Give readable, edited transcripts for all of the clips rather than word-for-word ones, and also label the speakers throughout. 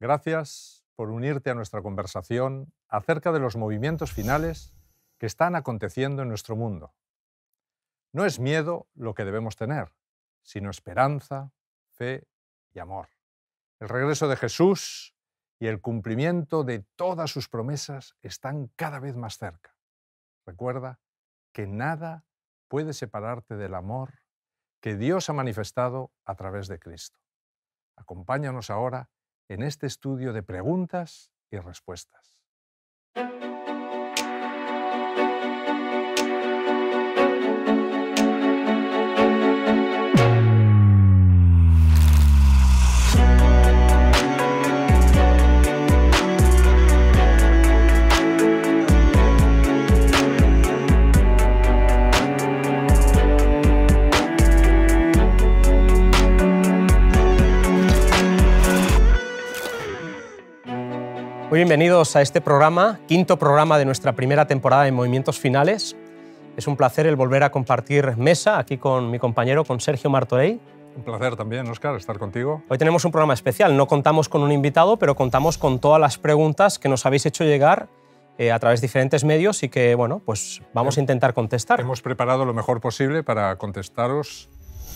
Speaker 1: Gracias por unirte a nuestra conversación acerca de los movimientos finales que están aconteciendo en nuestro mundo. No es miedo lo que debemos tener, sino esperanza, fe y amor. El regreso de Jesús y el cumplimiento de todas sus promesas están cada vez más cerca. Recuerda que nada puede separarte del amor que Dios ha manifestado a través de Cristo. Acompáñanos ahora en este estudio de preguntas y respuestas.
Speaker 2: Muy bienvenidos a este programa, quinto programa de nuestra primera temporada de Movimientos Finales. Es un placer el volver a compartir mesa aquí con mi compañero, con Sergio Martorell.
Speaker 1: Un placer también, Óscar, estar contigo.
Speaker 2: Hoy tenemos un programa especial. No contamos con un invitado, pero contamos con todas las preguntas que nos habéis hecho llegar a través de diferentes medios y que, bueno, pues vamos a intentar contestar.
Speaker 1: Hemos preparado lo mejor posible para contestaros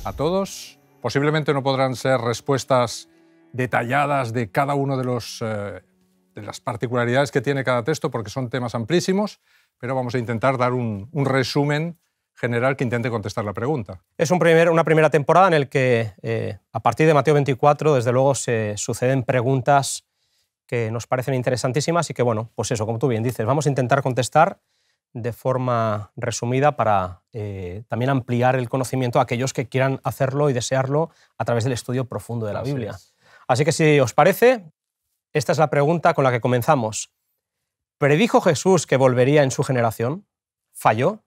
Speaker 1: a todos. Posiblemente no podrán ser respuestas detalladas de cada uno de las particularidades que tiene cada texto, porque son temas amplísimos, pero vamos a intentar dar un resumen general que intente contestar la pregunta.
Speaker 2: Es una primera temporada en la que, a partir de Mateo 24, desde luego se suceden preguntas que nos parecen interesantísimas y que, bueno, pues eso, como tú bien dices, vamos a intentar contestar de forma resumida para también ampliar el conocimiento a aquellos que quieran hacerlo y desearlo a través del estudio profundo de la Biblia. Así que, si os parece, esta es la pregunta con la que comenzamos. ¿Predijo Jesús que volvería en su generación? ¿Falló?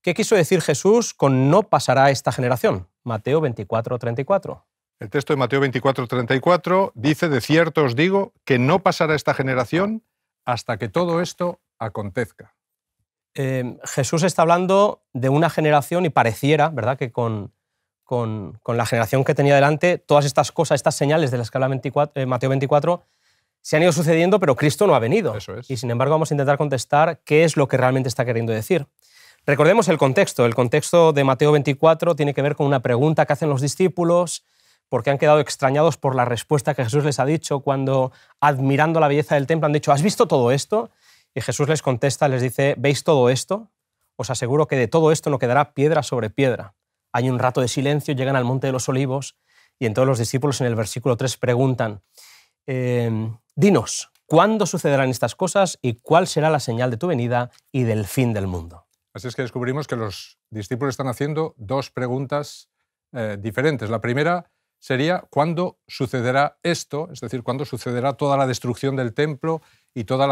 Speaker 2: ¿Qué quiso decir Jesús con no pasará esta generación? Mateo 24:34.
Speaker 1: El texto de Mateo 24:34 dice: de cierto os digo que no pasará esta generación hasta que todo esto acontezca.
Speaker 2: Jesús está hablando de una generación y pareciera, ¿verdad?, que con la generación que tenía delante, todas estas cosas, estas señales de las que habla Mateo 24, se han ido sucediendo, pero Cristo no ha venido.
Speaker 1: Eso es.
Speaker 2: Y sin embargo vamos a intentar contestar qué es lo que realmente está queriendo decir. Recordemos el contexto. El contexto de Mateo 24 tiene que ver con una pregunta que hacen los discípulos, porque han quedado extrañados por la respuesta que Jesús les ha dicho cuando, admirando la belleza del templo, han dicho: ¿has visto todo esto? Y Jesús les contesta, les dice: ¿veis todo esto? Os aseguro que de todo esto no quedará piedra sobre piedra. Hay un rato de silencio, llegan al Monte de los Olivos y entonces los discípulos en el versículo 3 preguntan: dinos, ¿cuándo sucederán estas cosas y cuál será la señal de tu venida y del fin del mundo?
Speaker 1: Así es que descubrimos que los discípulos están haciendo dos preguntas diferentes. La primera sería: ¿cuándo sucederá esto? Es decir, ¿cuándo sucederá toda la destrucción del templo y toda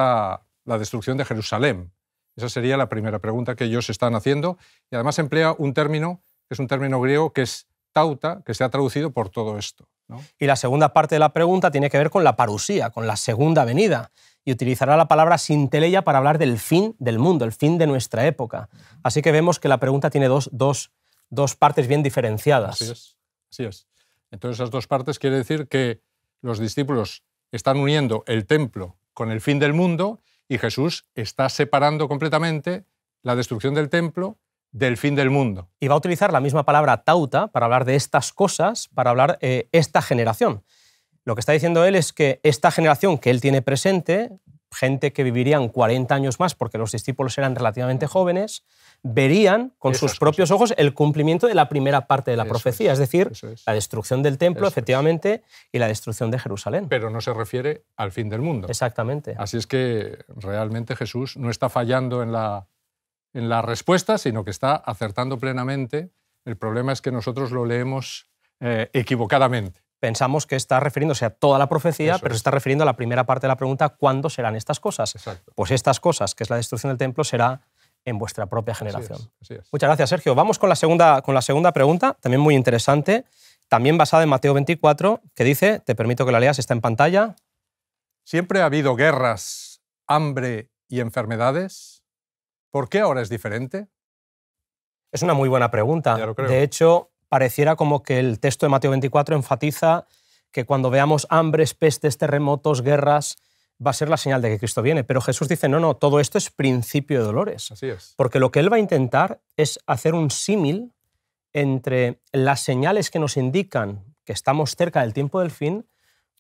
Speaker 1: la destrucción de Jerusalén? Esa sería la primera pregunta que ellos están haciendo, y además emplea un término que es un término griego que es tauta, que se ha traducido por todo esto, ¿no?
Speaker 2: Y la segunda parte de la pregunta tiene que ver con la parusía, con la segunda venida, y utilizará la palabra sinteleia para hablar del fin del mundo, el fin de nuestra época. Así que vemos que la pregunta tiene dos partes bien diferenciadas.
Speaker 1: Así es. Entonces, esas dos partes quiere decir que los discípulos están uniendo el templo con el fin del mundo, y Jesús está separando completamente la destrucción del templo del fin del mundo.
Speaker 2: Y va a utilizar la misma palabra tauta para hablar de estas cosas, para hablar esta generación. Lo que está diciendo él es que esta generación que él tiene presente, gente que vivirían 40 años más porque los discípulos eran relativamente jóvenes, verían con sus propios ojos el cumplimiento de la primera parte de la profecía, es decir, la destrucción del templo, efectivamente, y la destrucción de Jerusalén.
Speaker 1: Pero no se refiere al fin del mundo.
Speaker 2: Exactamente.
Speaker 1: Así es que realmente Jesús no está fallando en la respuesta, sino que está acertando plenamente. El problema es que nosotros lo leemos equivocadamente.
Speaker 2: Pensamos que está refiriéndose a toda la profecía, pero se está refiriendo a la primera parte de la pregunta: ¿cuándo serán estas cosas?
Speaker 1: Exacto.
Speaker 2: Pues estas cosas, que es la destrucción del templo, será en vuestra propia generación.
Speaker 1: Así es.
Speaker 2: Muchas gracias, Sergio. Vamos con la segunda pregunta, también muy interesante, también basada en Mateo 24, que dice, te permito que la leas, está en pantalla.
Speaker 1: ¿Siempre ha habido guerras, hambre y enfermedades? ¿Por qué ahora es diferente?
Speaker 2: Es una muy buena pregunta.
Speaker 1: Ya lo creo.
Speaker 2: De hecho, pareciera como que el texto de Mateo 24 enfatiza que cuando veamos hambres, pestes, terremotos, guerras, va a ser la señal de que Cristo viene. Pero Jesús dice, no, todo esto es principio de dolores.
Speaker 1: Así es.
Speaker 2: Porque lo que él va a intentar es hacer un símil entre las señales que nos indican que estamos cerca del tiempo del fin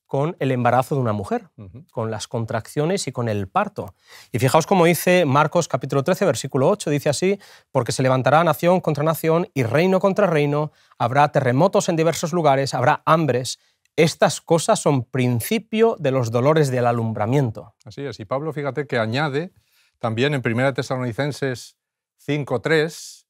Speaker 2: con el embarazo de una mujer, con las contracciones y con el parto. Y fijaos cómo dice Marcos capítulo 13, versículo 8, dice así, porque se levantará nación contra nación y reino contra reino, habrá terremotos en diversos lugares, habrá hambres. Estas cosas son principio de los dolores del alumbramiento.
Speaker 1: Así es. Y Pablo, fíjate que añade también en 1 Tesalonicenses 5:3,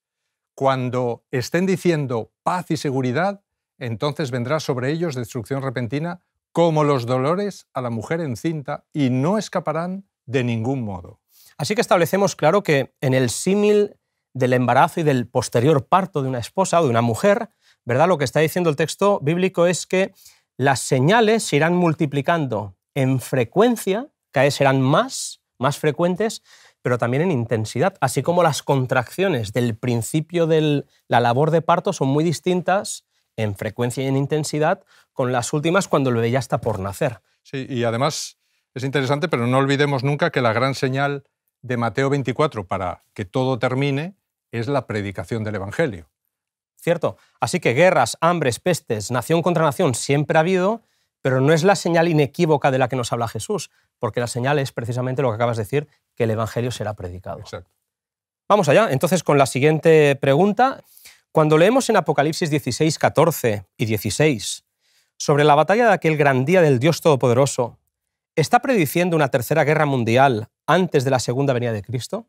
Speaker 1: cuando estén diciendo paz y seguridad, entonces vendrá sobre ellos destrucción repentina como los dolores a la mujer encinta y no escaparán de ningún modo.
Speaker 2: Así que establecemos claro que en el símil del embarazo y del posterior parto de una esposa o de una mujer, ¿verdad? Lo que está diciendo el texto bíblico es que las señales se irán multiplicando en frecuencia, cada vez serán más frecuentes, pero también en intensidad, así como las contracciones del principio de la labor de parto son muy distintas en frecuencia y en intensidad con las últimas cuando el bebé ya está por nacer.
Speaker 1: Sí, y además es interesante, pero no olvidemos nunca que la gran señal de Mateo 24 para que todo termine es la predicación del Evangelio.
Speaker 2: ¿Cierto? Así que guerras, hambres, pestes, nación contra nación siempre ha habido, pero no es la señal inequívoca de la que nos habla Jesús, porque la señal es precisamente lo que acabas de decir, que el Evangelio será predicado.
Speaker 1: Exacto.
Speaker 2: Vamos allá, entonces, con la siguiente pregunta. Cuando leemos en Apocalipsis 16, 14 y 16 sobre la batalla de aquel gran día del Dios Todopoderoso, ¿está prediciendo una tercera guerra mundial antes de la segunda venida de Cristo?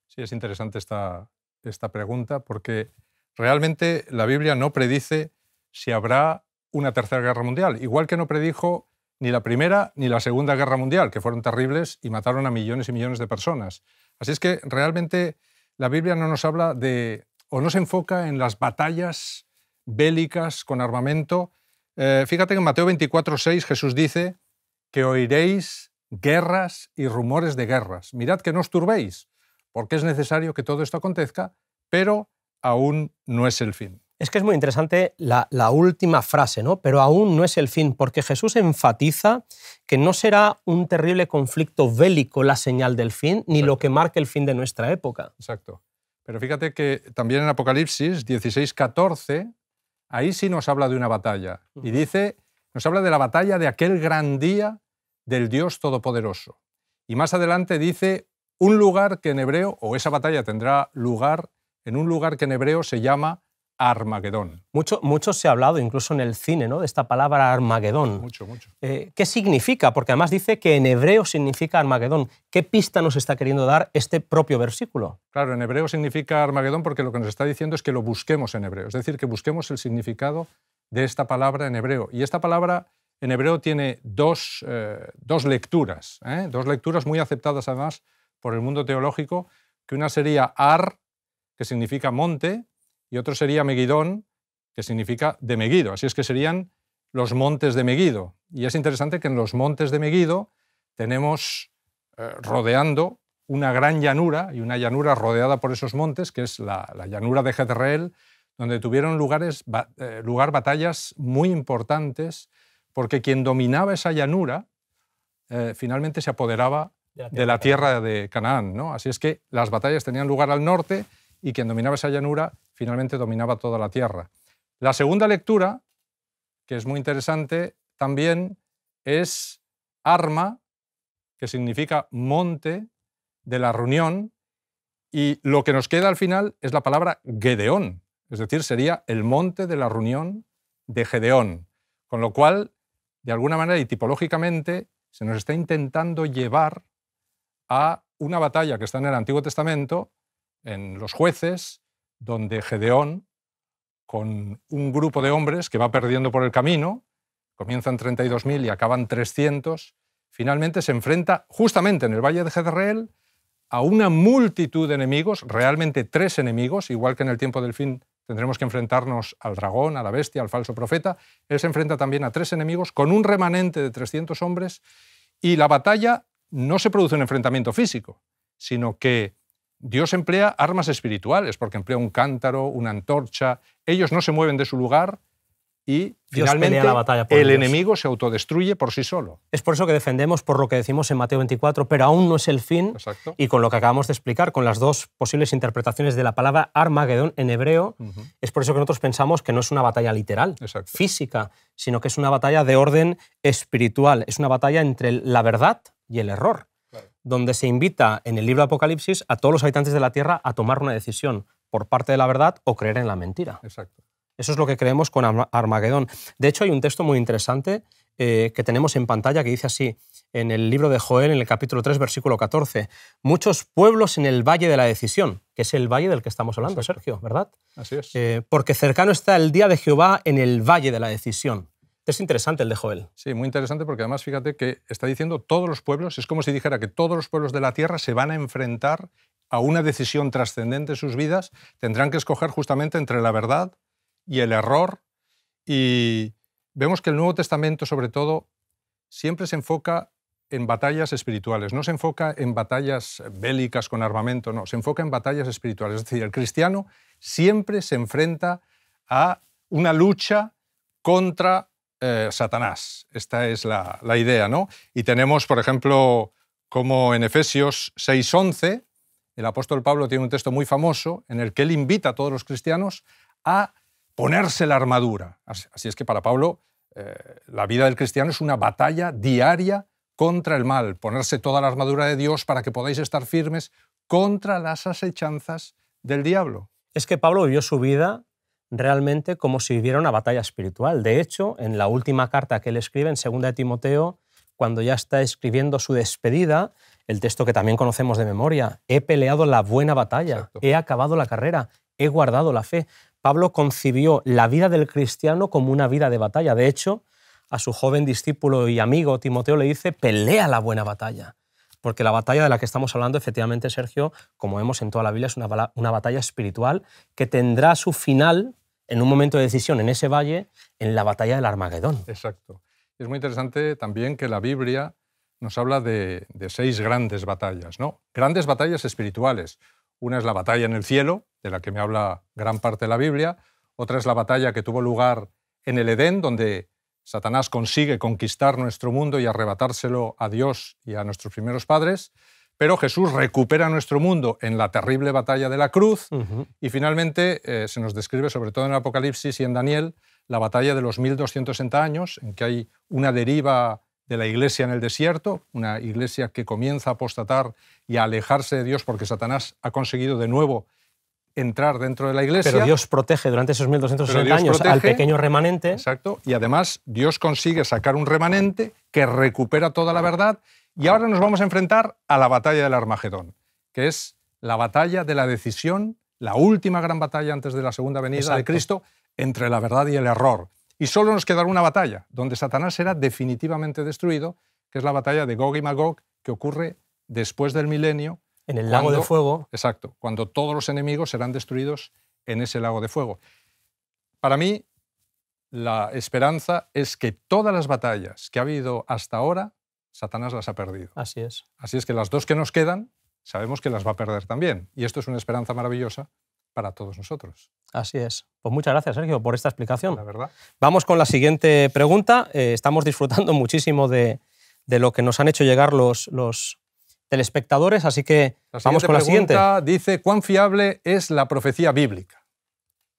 Speaker 1: Sí, es interesante esta pregunta porque realmente la Biblia no predice si habrá una tercera guerra mundial, igual que no predijo ni la primera ni la segunda guerra mundial, que fueron terribles y mataron a millones y millones de personas. Así es que realmente la Biblia no nos habla de, o no se enfoca en las batallas bélicas con armamento. Fíjate que en Mateo 24:6 Jesús dice que oiréis guerras y rumores de guerras. Mirad que no os turbéis, porque es necesario que todo esto acontezca, pero aún no es el fin.
Speaker 2: Es que es muy interesante la última frase, ¿no? Pero aún no es el fin, porque Jesús enfatiza que no será un terrible conflicto bélico la señal del fin, ni lo que marque el fin de nuestra época.
Speaker 1: Exacto. Pero fíjate que también en Apocalipsis 16:14, ahí sí nos habla de una batalla. Y dice, nos habla de la batalla de aquel gran día del Dios Todopoderoso. Y más adelante dice un lugar que en hebreo, o esa batalla tendrá lugar en un lugar que en hebreo se llama Armagedón.
Speaker 2: Mucho se ha hablado, incluso en el cine, ¿no?, de esta palabra Armagedón.
Speaker 1: Mucho.
Speaker 2: ¿Qué significa? Porque además dice que en hebreo significa Armagedón. ¿Qué pista nos está queriendo dar este propio versículo?
Speaker 1: Claro, en hebreo significa Armagedón porque lo que nos está diciendo es que lo busquemos en hebreo. Es decir, que busquemos el significado de esta palabra en hebreo. Y esta palabra en hebreo tiene dos lecturas, dos lecturas muy aceptadas además por el mundo teológico, que una sería Ar, que significa monte, y otro sería Megidón, que significa de Megido. Así es que serían los montes de Megido. Y es interesante que en los montes de Megido tenemos rodeando una gran llanura, y una llanura rodeada por esos montes, que es la llanura de Jezreel, donde tuvieron lugar batallas muy importantes, porque quien dominaba esa llanura finalmente se apoderaba de la tierra de Canaán, ¿no? Así es que las batallas tenían lugar al norte y quien dominaba esa llanura finalmente dominaba toda la tierra. La segunda lectura, que es muy interesante también, es Arma, que significa monte de la reunión, y lo que nos queda al final es la palabra Gedeón, es decir, sería el monte de la reunión de Gedeón, con lo cual, de alguna manera y tipológicamente, se nos está intentando llevar a una batalla que está en el Antiguo Testamento, en los Jueces, donde Gedeón, con un grupo de hombres que va perdiendo por el camino, comienzan 32.000 y acaban 300, finalmente se enfrenta justamente en el Valle de Jezreel a una multitud de enemigos, realmente 3 enemigos, igual que en el tiempo del fin tendremos que enfrentarnos al dragón, a la bestia, al falso profeta. Él se enfrenta también a 3 enemigos con un remanente de 300 hombres, y la batalla no se produce un enfrentamiento físico, sino que Dios emplea armas espirituales, porque emplea un cántaro, una antorcha. Ellos no se mueven de su lugar, y
Speaker 2: Dios
Speaker 1: finalmente
Speaker 2: pelea la batalla por
Speaker 1: el
Speaker 2: ellos.
Speaker 1: enemigo se autodestruye por sí solo.
Speaker 2: Es por eso que defendemos por lo que decimos en Mateo 24, pero aún no es el fin.
Speaker 1: Exacto.
Speaker 2: Y con lo que acabamos de explicar, con las dos posibles interpretaciones de la palabra Armagedón en hebreo, es por eso que nosotros pensamos que no es una batalla literal,
Speaker 1: Exacto.
Speaker 2: física, sino que es una batalla de orden espiritual. Es una batalla entre la verdad y el error,
Speaker 1: Claro.
Speaker 2: donde se invita en el libro de Apocalipsis a todos los habitantes de la tierra a tomar una decisión por parte de la verdad o creer en la mentira.
Speaker 1: Exacto.
Speaker 2: Eso es lo que creemos con Armagedón. De hecho, hay un texto muy interesante que tenemos en pantalla que dice así, en el libro de Joel, en el capítulo 3, versículo 14, muchos pueblos en el valle de la decisión, que es el valle del que estamos hablando,
Speaker 1: Exacto.
Speaker 2: Sergio, ¿verdad?
Speaker 1: Así es.
Speaker 2: Porque cercano está el día de Jehová en el valle de la decisión. Es interesante el de Joel.
Speaker 1: Sí, muy interesante porque además fíjate que está diciendo todos los pueblos, es como si dijera que todos los pueblos de la tierra se van a enfrentar a una decisión trascendente en sus vidas, tendrán que escoger justamente entre la verdad y el error, y vemos que el Nuevo Testamento sobre todo siempre se enfoca en batallas espirituales, no se enfoca en batallas bélicas con armamento, no, se enfoca en batallas espirituales. Es decir, el cristiano siempre se enfrenta a una lucha contra Satanás. Esta es la idea, ¿no? Y tenemos, por ejemplo, como en Efesios 6:11, el apóstol Pablo tiene un texto muy famoso en el que él invita a todos los cristianos a ponerse la armadura. Así es que para Pablo la vida del cristiano es una batalla diaria contra el mal, ponerse toda la armadura de Dios para que podáis estar firmes contra las asechanzas del diablo.
Speaker 2: Es que Pablo vivió su vida realmente como si viviera una batalla espiritual. De hecho, en la última carta que él escribe, en 2 de Timoteo, cuando ya está escribiendo su despedida, el texto que también conocemos de memoria, he peleado la buena batalla,
Speaker 1: Exacto.
Speaker 2: He acabado la carrera, he guardado la fe. Pablo concibió la vida del cristiano como una vida de batalla. De hecho, a su joven discípulo y amigo Timoteo le dice, pelea la buena batalla. Porque la batalla de la que estamos hablando, efectivamente, Sergio, como vemos en toda la Biblia, es una batalla espiritual que tendrá su final en un momento de decisión en ese valle, en la batalla del Armagedón.
Speaker 1: Exacto. Es muy interesante también que la Biblia nos habla de 6 grandes batallas, ¿no? Grandes batallas espirituales. Una es la batalla en el cielo, de la que me habla gran parte de la Biblia. Otra es la batalla que tuvo lugar en el Edén, donde Satanás consigue conquistar nuestro mundo y arrebatárselo a Dios y a nuestros primeros padres. Pero Jesús recupera nuestro mundo en la terrible batalla de la cruz. Y finalmente se nos describe, sobre todo en el Apocalipsis y en Daniel, la batalla de los 1260 años, en que hay una deriva de la iglesia en el desierto, una iglesia que comienza a apostatar y a alejarse de Dios porque Satanás ha conseguido de nuevo entrar dentro de la iglesia.
Speaker 2: Pero Dios protege durante esos 1260 años al pequeño remanente.
Speaker 1: Exacto, y además Dios consigue sacar un remanente que recupera toda la verdad, y ahora nos vamos a enfrentar a la batalla del Armagedón, que es la batalla de la decisión, la última gran batalla antes de la segunda venida de Cristo, entre la verdad y el error. Y solo nos quedará una batalla, donde Satanás será definitivamente destruido, que es la batalla de Gog y Magog, que ocurre después del milenio.
Speaker 2: En el lago de fuego.
Speaker 1: Exacto, cuando todos los enemigos serán destruidos en ese lago de fuego. Para mí, la esperanza es que todas las batallas que ha habido hasta ahora, Satanás las ha perdido.
Speaker 2: Así es.
Speaker 1: Así es que las 2 que nos quedan, sabemos que las va a perder también. Y esto es una esperanza maravillosa para todos nosotros.
Speaker 2: Así es. Pues muchas gracias, Sergio, por esta explicación.
Speaker 1: La verdad.
Speaker 2: Vamos con la siguiente pregunta. Estamos disfrutando muchísimo de lo que nos han hecho llegar los telespectadores, así que vamos con la siguiente.
Speaker 1: Dice, ¿cuán fiable es la profecía bíblica?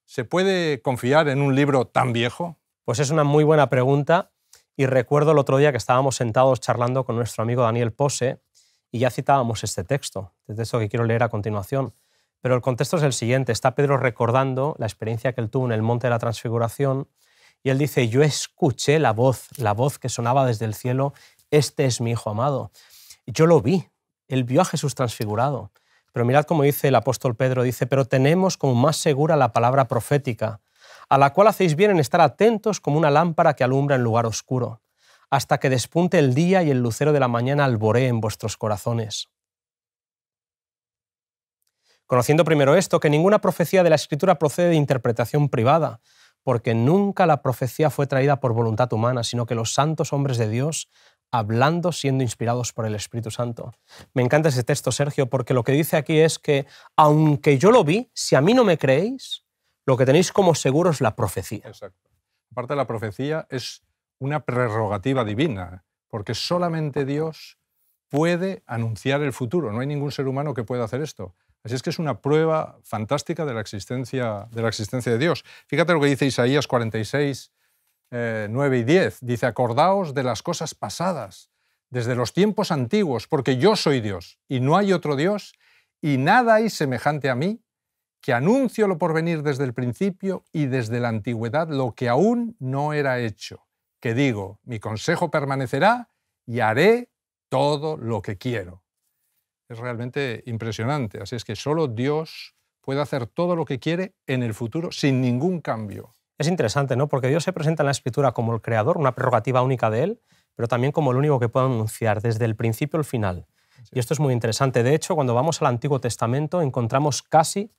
Speaker 1: ¿Se puede confiar en un libro tan viejo?
Speaker 2: Pues es una muy buena pregunta, y recuerdo el otro día que estábamos sentados charlando con nuestro amigo Daniel Pose y ya citábamos este texto que quiero leer a continuación. Pero el contexto es el siguiente. Está Pedro recordando la experiencia que él tuvo en el Monte de la Transfiguración, y él dice, yo escuché la voz que sonaba desde el cielo, este es mi Hijo amado. Yo lo vi, él vio a Jesús transfigurado. Pero mirad cómo dice el apóstol Pedro, dice, pero tenemos como más segura la palabra profética, a la cual hacéis bien en estar atentos como una lámpara que alumbra en lugar oscuro, hasta que despunte el día y el lucero de la mañana alboree en vuestros corazones. Conociendo primero esto, que ninguna profecía de la Escritura procede de interpretación privada, porque nunca la profecía fue traída por voluntad humana, sino que los santos hombres de Dios, hablando siendo inspirados por el Espíritu Santo. Me encanta ese texto, Sergio, porque lo que dice aquí es que, aunque yo lo vi, si a mí no me creéis, lo que tenéis como seguro es la profecía.
Speaker 1: Exacto. Aparte, la profecía es una prerrogativa divina, porque solamente Dios puede anunciar el futuro. No hay ningún ser humano que pueda hacer esto. Así es que es una prueba fantástica de la existencia de Dios. Fíjate lo que dice Isaías 46, 9 y 10. Dice, acordaos de las cosas pasadas, desde los tiempos antiguos, porque yo soy Dios, y no hay otro Dios, y nada hay semejante a mí, que anuncio lo por venir desde el principio y desde la antigüedad lo que aún no era hecho, que digo, mi consejo permanecerá y haré todo lo que quiero. Es realmente impresionante, así es que solo Dios puede hacer todo lo que quiere en el futuro sin ningún cambio.
Speaker 2: Es interesante, ¿no? Porque Dios se presenta en la Escritura como el creador, una prerrogativa única de Él, pero también como el único que puede anunciar desde el principio al final. Sí. Y esto es muy interesante. De hecho, cuando vamos al Antiguo Testamento encontramos casi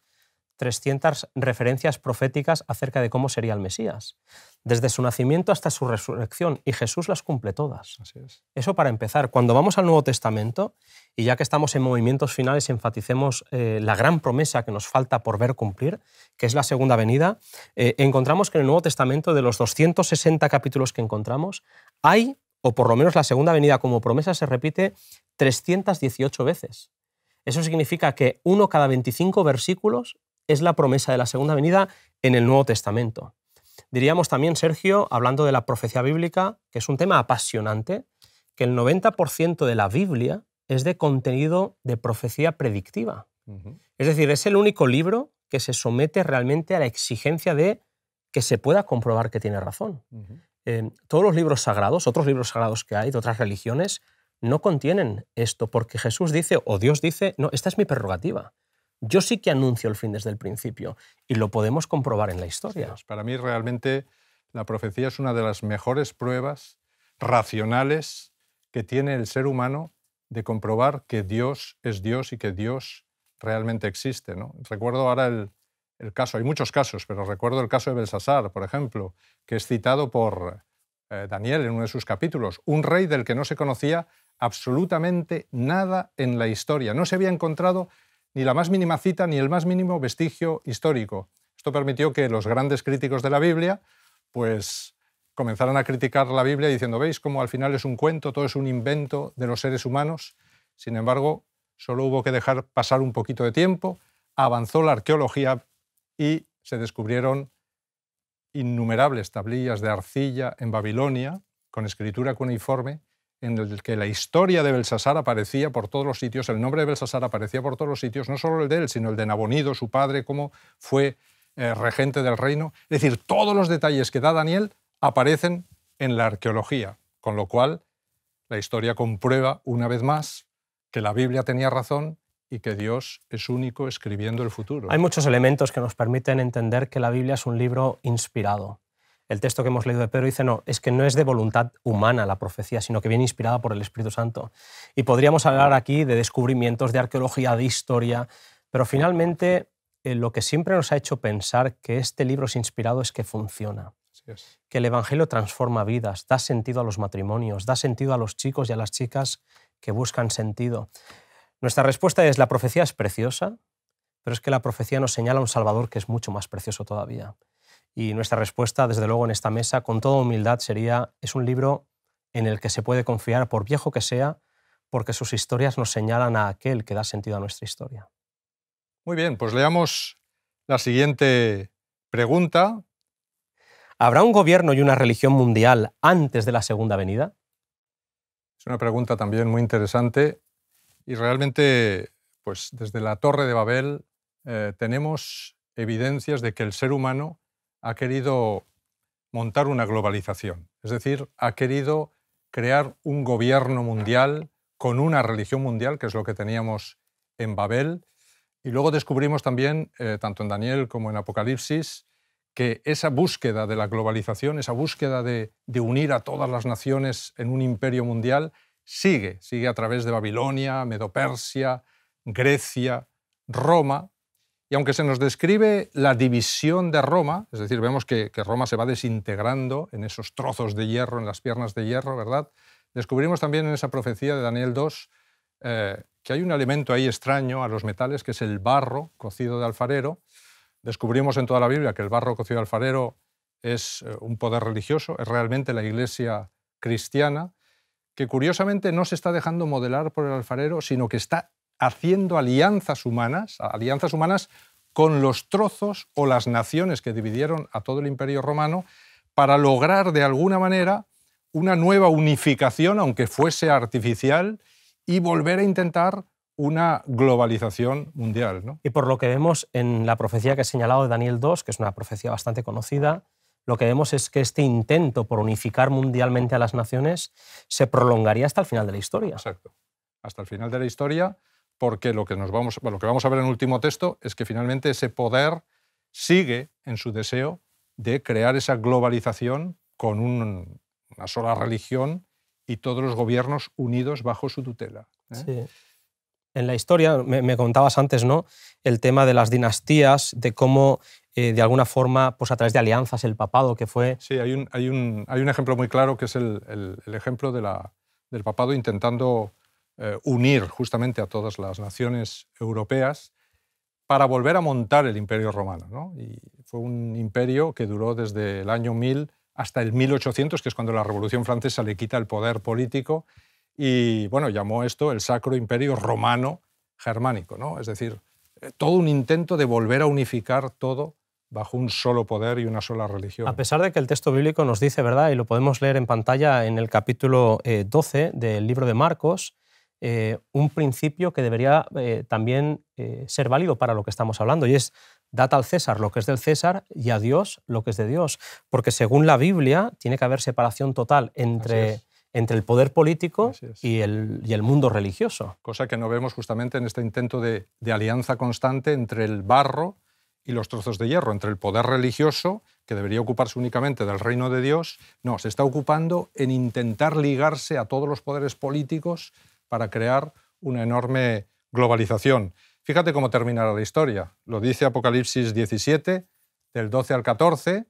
Speaker 2: 300 referencias proféticas acerca de cómo sería el Mesías, desde su nacimiento hasta su resurrección, y Jesús las cumple todas.
Speaker 1: Así es.
Speaker 2: Eso para empezar. Cuando vamos al Nuevo Testamento, y ya que estamos en movimientos finales, enfaticemos la gran promesa que nos falta por ver cumplir, que es la segunda venida, encontramos que en el Nuevo Testamento, de los 260 capítulos que encontramos, hay, o por lo menos la segunda venida como promesa se repite 318 veces. Eso significa que 1 cada 25 versículos es la promesa de la segunda venida en el Nuevo Testamento. Diríamos también, Sergio, hablando de la profecía bíblica, que es un tema apasionante, que el 90% de la Biblia es de contenido de profecía predictiva. Es decir, es el único libro que se somete realmente a la exigencia de que se pueda comprobar que tiene razón. Todos los libros sagrados, otros libros sagrados que hay de otras religiones, no contienen esto, porque Jesús dice, o Dios dice, no, esta es mi prerrogativa. Yo sí que anuncio el fin desde el principio, y lo podemos comprobar en la historia.
Speaker 1: Sí, para mí realmente la profecía es una de las mejores pruebas racionales que tiene el ser humano de comprobar que Dios es Dios y que Dios realmente existe, ¿no? Recuerdo ahora el caso, hay muchos casos, pero recuerdo el caso de Belsasar, por ejemplo, que es citado por Daniel en uno de sus capítulos, un rey del que no se conocía absolutamente nada en la historia, no se había encontrado ni la más mínima cita ni el más mínimo vestigio histórico. Esto permitió que los grandes críticos de la Biblia pues comenzaran a criticar la Biblia diciendo, ¿veis cómo al final es un cuento, todo es un invento de los seres humanos? Sin embargo, solo hubo que dejar pasar un poquito de tiempo, avanzó la arqueología y se descubrieron innumerables tablillas de arcilla en Babilonia con escritura cuneiforme en el que la historia de Belsasar aparecía por todos los sitios, el nombre de Belsasar aparecía por todos los sitios, no solo el de él, sino el de Nabonido, su padre, cómo fue regente del reino. Es decir, todos los detalles que da Daniel aparecen en la arqueología, con lo cual la historia comprueba una vez más que la Biblia tenía razón y que Dios es único escribiendo el futuro.
Speaker 2: Hay muchos elementos que nos permiten entender que la Biblia es un libro inspirado. El texto que hemos leído de Pedro dice, no, es que no es de voluntad humana la profecía, sino que viene inspirada por el Espíritu Santo. Y podríamos hablar aquí de descubrimientos, de arqueología, de historia, pero finalmente lo que siempre nos ha hecho pensar que este libro es inspirado es que funciona. Que el Evangelio transforma vidas, da sentido a los matrimonios, da sentido a los chicos y a las chicas que buscan sentido. Nuestra respuesta es, la profecía es preciosa, pero es que la profecía nos señala a un Salvador que es mucho más precioso todavía. Y nuestra respuesta, desde luego, en esta mesa, con toda humildad, sería, es un libro en el que se puede confiar, por viejo que sea, porque sus historias nos señalan a aquel que da sentido a nuestra historia.
Speaker 1: Muy bien, pues leamos la siguiente pregunta.
Speaker 2: ¿Habrá un gobierno y una religión mundial antes de la segunda venida?
Speaker 1: Es una pregunta también muy interesante y realmente, pues desde la Torre de Babel tenemos evidencias de que el ser humano ha querido montar una globalización, es decir, ha querido crear un gobierno mundial con una religión mundial, que es lo que teníamos en Babel, y luego descubrimos también, tanto en Daniel como en Apocalipsis, que esa búsqueda de la globalización, esa búsqueda de unir a todas las naciones en un imperio mundial, sigue a través de Babilonia, Medo-Persia, Grecia, Roma. Y aunque se nos describe la división de Roma, es decir, vemos que Roma se va desintegrando en esos trozos de hierro, en las piernas de hierro, ¿verdad? Descubrimos también en esa profecía de Daniel 2 que hay un elemento ahí extraño a los metales, que es el barro cocido de alfarero. Descubrimos en toda la Biblia que el barro cocido de alfarero es un poder religioso, es realmente la Iglesia cristiana, que curiosamente no se está dejando modelar por el alfarero, sino que está haciendo alianzas humanas con los trozos o las naciones que dividieron a todo el Imperio Romano para lograr de alguna manera una nueva unificación, aunque fuese artificial, y volver a intentar una globalización mundial, ¿no?
Speaker 2: Y por lo que vemos en la profecía que he señalado de Daniel 2, que es una profecía bastante conocida, lo que vemos es que este intento por unificar mundialmente a las naciones se prolongaría hasta el final de la historia.
Speaker 1: Exacto, hasta el final de la historia, porque lo que vamos a ver en el último texto es que finalmente ese poder sigue en su deseo de crear esa globalización con una sola religión y todos los gobiernos unidos bajo su tutela.
Speaker 2: Sí. En la historia, me contabas antes, ¿no?, el tema de las dinastías, de cómo de alguna forma, pues a través de alianzas, el papado que fue...
Speaker 1: Sí, hay un ejemplo muy claro que es el ejemplo del papado intentando unir justamente a todas las naciones europeas para volver a montar el Imperio Romano, ¿no? Y fue un imperio que duró desde el año 1000 hasta el 1800, que es cuando la Revolución Francesa le quita el poder político, y bueno, llamó esto el Sacro Imperio Romano Germánico, ¿no? Es decir, todo un intento de volver a unificar todo bajo un solo poder y una sola religión.
Speaker 2: A pesar de que el texto bíblico nos dice, ¿verdad?, y lo podemos leer en pantalla en el capítulo 12 del libro de Marcos, un principio que debería también ser válido para lo que estamos hablando, y es: dad al César lo que es del César y a Dios lo que es de Dios. Porque según la Biblia tiene que haber separación total entre el poder político y el mundo religioso.
Speaker 1: Cosa que no vemos justamente en este intento de alianza constante entre el barro y los trozos de hierro, entre el poder religioso, que debería ocuparse únicamente del reino de Dios. No, se está ocupando en intentar ligarse a todos los poderes políticos para crear una enorme globalización. Fíjate cómo terminará la historia. Lo dice Apocalipsis 17, del 12 al 14.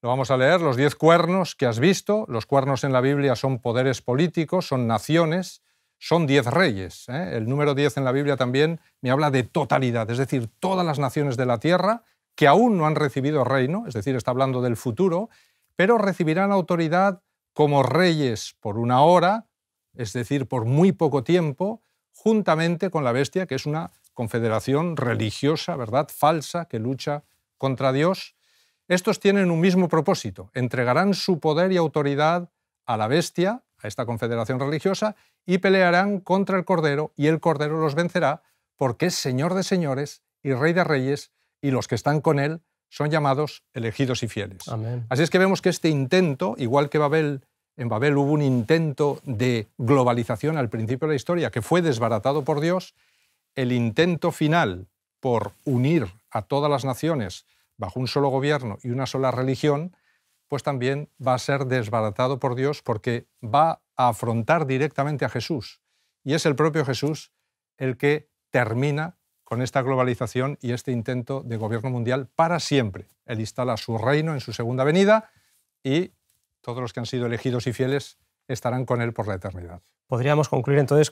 Speaker 1: Lo vamos a leer: los 10 cuernos que has visto. Los cuernos en la Biblia son poderes políticos, son naciones, son 10 reyes. El número 10 en la Biblia también me habla de totalidad, es decir, todas las naciones de la tierra que aún no han recibido reino, es decir, está hablando del futuro, pero recibirán autoridad como reyes por una hora, es decir, por muy poco tiempo, juntamente con la bestia, que es una confederación religiosa, ¿verdad?, falsa, que lucha contra Dios. Estos tienen un mismo propósito: entregarán su poder y autoridad a la bestia, a esta confederación religiosa, y pelearán contra el Cordero, y el Cordero los vencerá, porque es Señor de señores y Rey de reyes, y los que están con él son llamados elegidos y fieles.
Speaker 2: Amén.
Speaker 1: Así es que vemos que este intento, igual que en Babel hubo un intento de globalización al principio de la historia que fue desbaratado por Dios, el intento final por unir a todas las naciones bajo un solo gobierno y una sola religión, pues también va a ser desbaratado por Dios, porque va a afrontar directamente a Jesús. Y es el propio Jesús el que termina con esta globalización y este intento de gobierno mundial para siempre. Él instala su reino en su segunda venida y todos los que han sido elegidos y fieles estarán con él por la eternidad.
Speaker 2: Podríamos concluir entonces,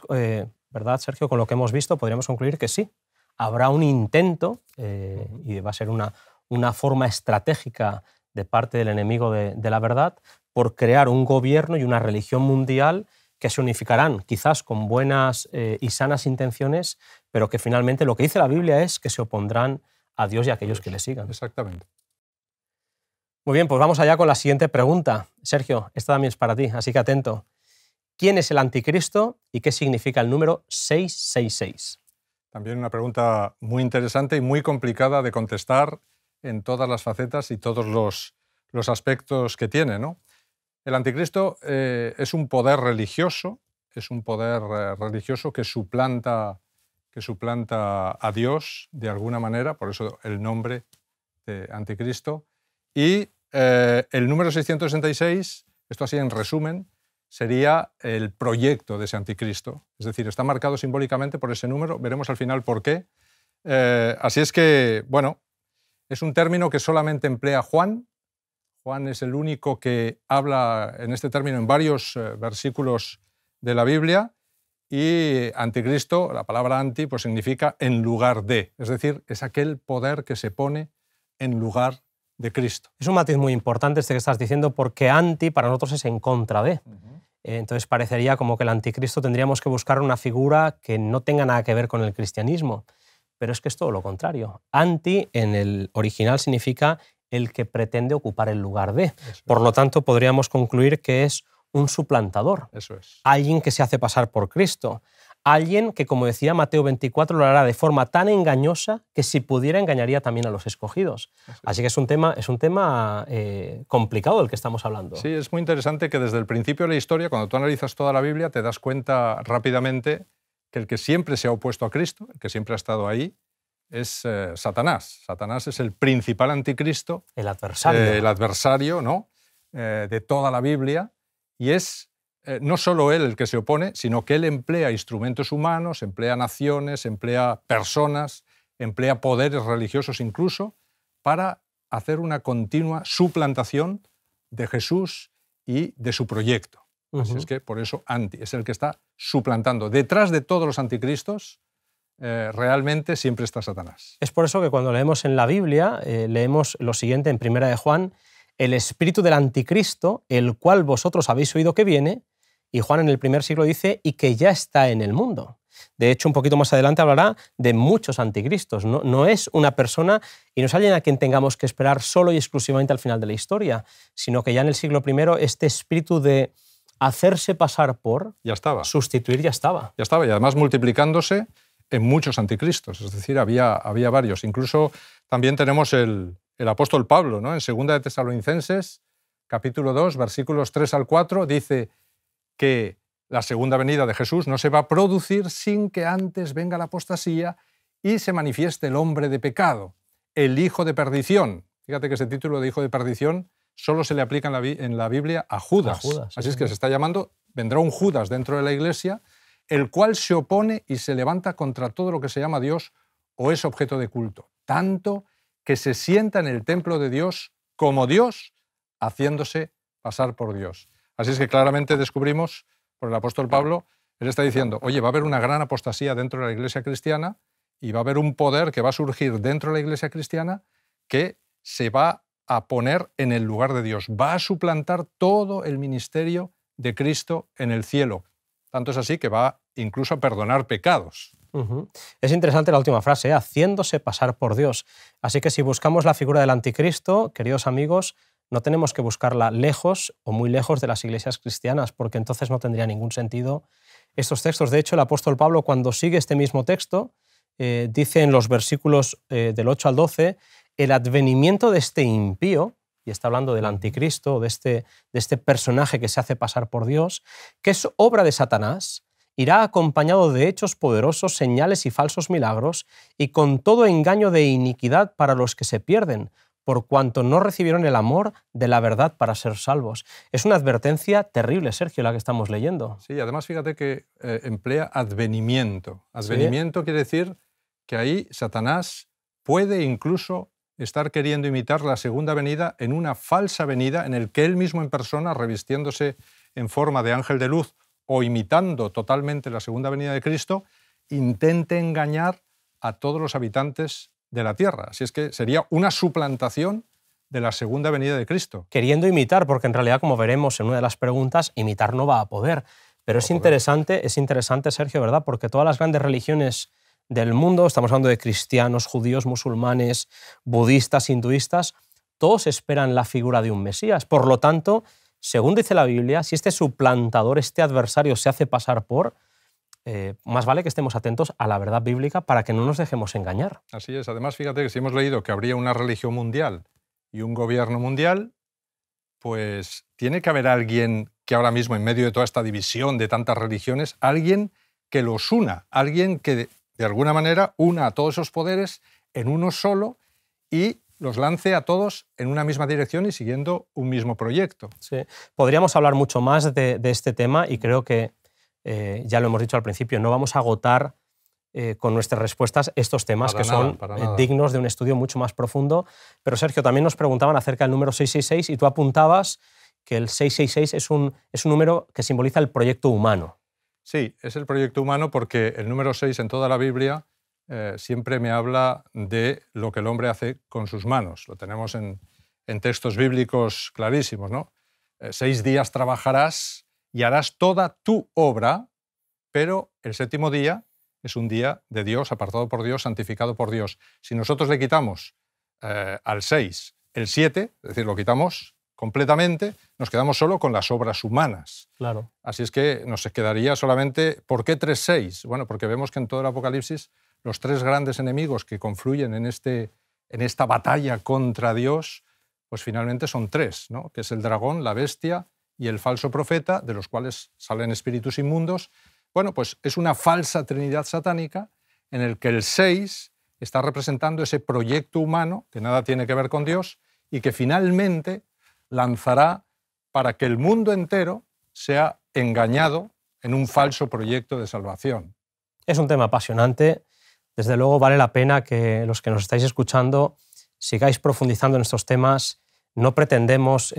Speaker 2: ¿verdad, Sergio? Con lo que hemos visto, podríamos concluir que sí, habrá un intento y va a ser una forma estratégica de parte del enemigo de la verdad por crear un gobierno y una religión mundial que se unificarán quizás con buenas y sanas intenciones, pero que finalmente lo que dice la Biblia es que se opondrán a Dios y a aquellos que le sigan.
Speaker 1: Exactamente.
Speaker 2: Muy bien, pues vamos allá con la siguiente pregunta. Sergio, esta también es para ti, así que atento. ¿Quién es el anticristo y qué significa el número 666?
Speaker 1: También una pregunta muy interesante y muy complicada de contestar en todas las facetas y todos los aspectos que tiene, ¿no? El anticristo es un poder religioso, que suplanta a Dios de alguna manera, por eso el nombre de anticristo. Y el número 666, esto así en resumen, sería el proyecto de ese anticristo. Es decir, está marcado simbólicamente por ese número, veremos al final por qué. Así es que, bueno, es un término que solamente emplea Juan. Juan es el único que habla en este término en varios versículos de la Biblia, y anticristo, la palabra anti, pues significa en lugar de, es decir, es aquel poder que se pone en lugar de Cristo.
Speaker 2: Es un matiz muy importante este que estás diciendo, porque anti para nosotros es en contra de. Entonces parecería como que el anticristo tendríamos que buscar una figura que no tenga nada que ver con el cristianismo. Pero es que es todo lo contrario. Anti en el original significa el que pretende ocupar el lugar de. Por lo tanto, podríamos concluir que es un suplantador.
Speaker 1: Eso es.
Speaker 2: Alguien que se hace pasar por Cristo. Alguien que, como decía Mateo 24, lo hará de forma tan engañosa que si pudiera engañaría también a los escogidos. Así que es un tema complicado del que estamos hablando.
Speaker 1: Sí, es muy interesante que desde el principio de la historia, cuando tú analizas toda la Biblia, te das cuenta rápidamente que el que siempre se ha opuesto a Cristo, el que siempre ha estado ahí, es Satanás. Satanás es el principal anticristo,
Speaker 2: el adversario,
Speaker 1: ¿no? De toda la Biblia, y es no solo él el que se opone, sino que él emplea instrumentos humanos, emplea naciones, emplea personas, emplea poderes religiosos incluso, para hacer una continua suplantación de Jesús y de su proyecto. Así es que por eso es el que está suplantando. Detrás de todos los anticristos realmente siempre está Satanás.
Speaker 2: Es por eso que cuando leemos en la Biblia, leemos lo siguiente en 1 de Juan: el espíritu del anticristo, el cual vosotros habéis oído que viene, y Juan en el primer siglo dice, y que ya está en el mundo. De hecho, un poquito más adelante hablará de muchos anticristos. No es una persona y no es alguien a quien tengamos que esperar solo y exclusivamente al final de la historia, sino que ya en el siglo I este espíritu de hacerse pasar por,
Speaker 1: ya estaba.
Speaker 2: Sustituir, ya estaba.
Speaker 1: Ya estaba, y además multiplicándose en muchos anticristos, es decir, había varios. Incluso también tenemos el apóstol Pablo, ¿no? En 2 de Tesalonicenses, capítulo 2, versículos 3 al 4, dice que la segunda venida de Jesús no se va a producir sin que antes venga la apostasía y se manifieste el hombre de pecado, el hijo de perdición. Fíjate que ese título de hijo de perdición solo se le aplica en la Biblia a Judas. Así es que se está llamando, vendrá un Judas dentro de la iglesia, el cual se opone y se levanta contra todo lo que se llama Dios o es objeto de culto, tanto que se sienta en el templo de Dios como Dios, haciéndose pasar por Dios. Así es que claramente descubrimos, por el apóstol Pablo, él está diciendo, oye, va a haber una gran apostasía dentro de la iglesia cristiana y va a haber un poder que va a surgir dentro de la iglesia cristiana que se va a poner en el lugar de Dios, va a suplantar todo el ministerio de Cristo en el cielo. Tanto es así que va incluso a perdonar pecados.
Speaker 2: Es interesante la última frase, haciéndose pasar por Dios. Así que si buscamos la figura del anticristo, queridos amigos, no tenemos que buscarla lejos o muy lejos de las iglesias cristianas, porque entonces no tendría ningún sentido estos textos. De hecho, el apóstol Pablo, cuando sigue este mismo texto, dice en los versículos del 8 al 12, el advenimiento de este impío, y está hablando del anticristo, de este personaje que se hace pasar por Dios, que es obra de Satanás, irá acompañado de hechos poderosos, señales y falsos milagros, y con todo engaño de iniquidad para los que se pierden, por cuanto no recibieron el amor de la verdad para ser salvos. Es una advertencia terrible, Sergio, la que estamos leyendo.
Speaker 1: Sí, además fíjate que emplea advenimiento. Advenimiento quiere decir que ahí Satanás puede incluso estar queriendo imitar la segunda venida en una falsa venida en el que él mismo en persona, revistiéndose en forma de ángel de luz o imitando totalmente la segunda venida de Cristo, intente engañar a todos los habitantes de la tierra. Así es que sería una suplantación de la segunda venida de Cristo.
Speaker 2: Queriendo imitar, porque en realidad, como veremos en una de las preguntas, imitar no va a poder. Pero es interesante, Sergio, ¿verdad? Porque todas las grandes religiones del mundo, estamos hablando de cristianos, judíos, musulmanes, budistas, hinduistas, todos esperan la figura de un Mesías. Por lo tanto, según dice la Biblia, si este suplantador, este adversario se hace pasar por, más vale que estemos atentos a la verdad bíblica para que no nos dejemos engañar.
Speaker 1: Así es. Además, fíjate que si hemos leído que habría una religión mundial y un gobierno mundial, pues tiene que haber alguien que ahora mismo, en medio de toda esta división de tantas religiones, alguien que los una, alguien que de alguna manera una a todos esos poderes en uno solo y los lance a todos en una misma dirección y siguiendo un mismo proyecto.
Speaker 2: Sí. Podríamos hablar mucho más de este tema y creo que, ya lo hemos dicho al principio, no vamos a agotar con nuestras respuestas estos temas que son dignos de un estudio mucho más profundo. Pero Sergio, también nos preguntaban acerca del número 666 y tú apuntabas que el 666 es un número que simboliza el proyecto humano.
Speaker 1: Sí, es el proyecto humano porque el número 6 en toda la Biblia siempre me habla de lo que el hombre hace con sus manos. Lo tenemos en en textos bíblicos clarísimos, ¿no? 6 días trabajarás y harás toda tu obra, pero el séptimo día es un día de Dios, apartado por Dios, santificado por Dios. Si nosotros le quitamos al 6 el 7, es decir, lo quitamos completamente, nos quedamos solo con las obras humanas.
Speaker 2: Claro.
Speaker 1: Así es que nos quedaría solamente... ¿Por qué 3-6? Bueno, porque vemos que en todo el Apocalipsis los 3 grandes enemigos que confluyen en esta batalla contra Dios, pues finalmente son 3, ¿no? Que es el dragón, la bestia y el falso profeta, de los cuales salen espíritus inmundos. Bueno, pues es una falsa trinidad satánica en el que el 6 está representando ese proyecto humano que nada tiene que ver con Dios y que finalmente lanzará para que el mundo entero sea engañado en un falso proyecto de salvación.
Speaker 2: Es un tema apasionante. Desde luego vale la pena que los que nos estáis escuchando sigáis profundizando en estos temas. No pretendemos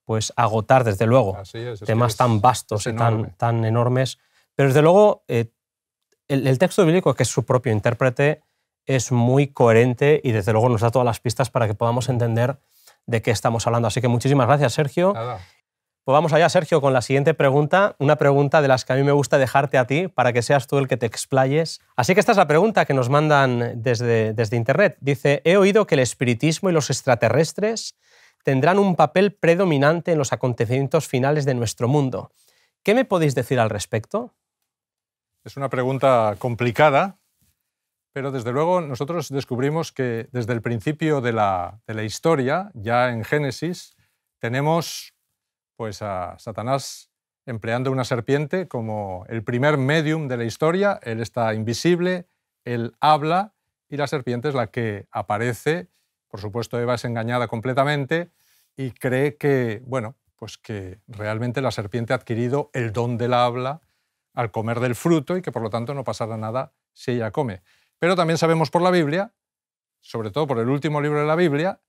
Speaker 2: pues agotar, desde luego, temas tan vastos y tan enormes. Pero desde luego el texto bíblico, que es su propio intérprete, es muy coherente y desde luego nos da todas las pistas para que podamos entender de qué estamos hablando. Así que muchísimas gracias, Sergio.
Speaker 1: Nada.
Speaker 2: Pues vamos allá, Sergio, con la siguiente pregunta, una pregunta de las que a mí me gusta dejarte a ti para que seas tú el que te explayes. Así que esta es la pregunta que nos mandan desde Internet. Dice, he oído que el espiritismo y los extraterrestres tendrán un papel predominante en los acontecimientos finales de nuestro mundo. ¿Qué me podéis decir al respecto?
Speaker 1: Es una pregunta complicada, pero desde luego nosotros descubrimos que desde el principio de la historia, ya en Génesis, tenemos pues a Satanás empleando una serpiente como el primer medium de la historia. Él está invisible, él habla y la serpiente es la que aparece. Por supuesto, Eva es engañada completamente y cree que, bueno, pues que realmente la serpiente ha adquirido el don del habla al comer del fruto y que por lo tanto no pasará nada si ella come. Pero también sabemos por la Biblia, sobre todo por el último libro de la Biblia,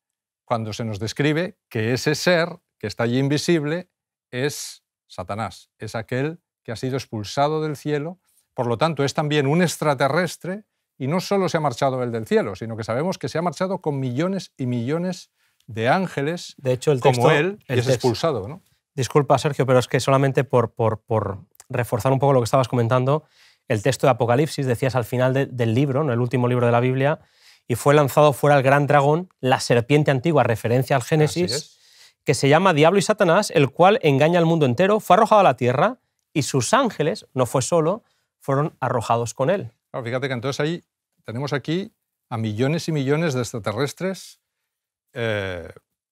Speaker 1: cuando se nos describe que ese ser que está allí invisible es Satanás, es aquel que ha sido expulsado del cielo, por lo tanto es también un extraterrestre y no solo se ha marchado él del cielo, sino que sabemos que se ha marchado con millones y millones de ángeles,
Speaker 2: de hecho, el texto,
Speaker 1: como él, y es expulsado, ¿no?
Speaker 2: Disculpa, Sergio, pero es que solamente por reforzar un poco lo que estabas comentando, el texto de Apocalipsis, decías al final del libro, ¿no? El último libro de la Biblia, y fue lanzado fuera el gran dragón, la serpiente antigua, referencia al Génesis, que se llama Diablo y Satanás, el cual engaña al mundo entero, fue arrojado a la tierra y sus ángeles, no fue solo, fueron arrojados con él.
Speaker 1: Claro, fíjate que entonces ahí tenemos aquí a millones y millones de extraterrestres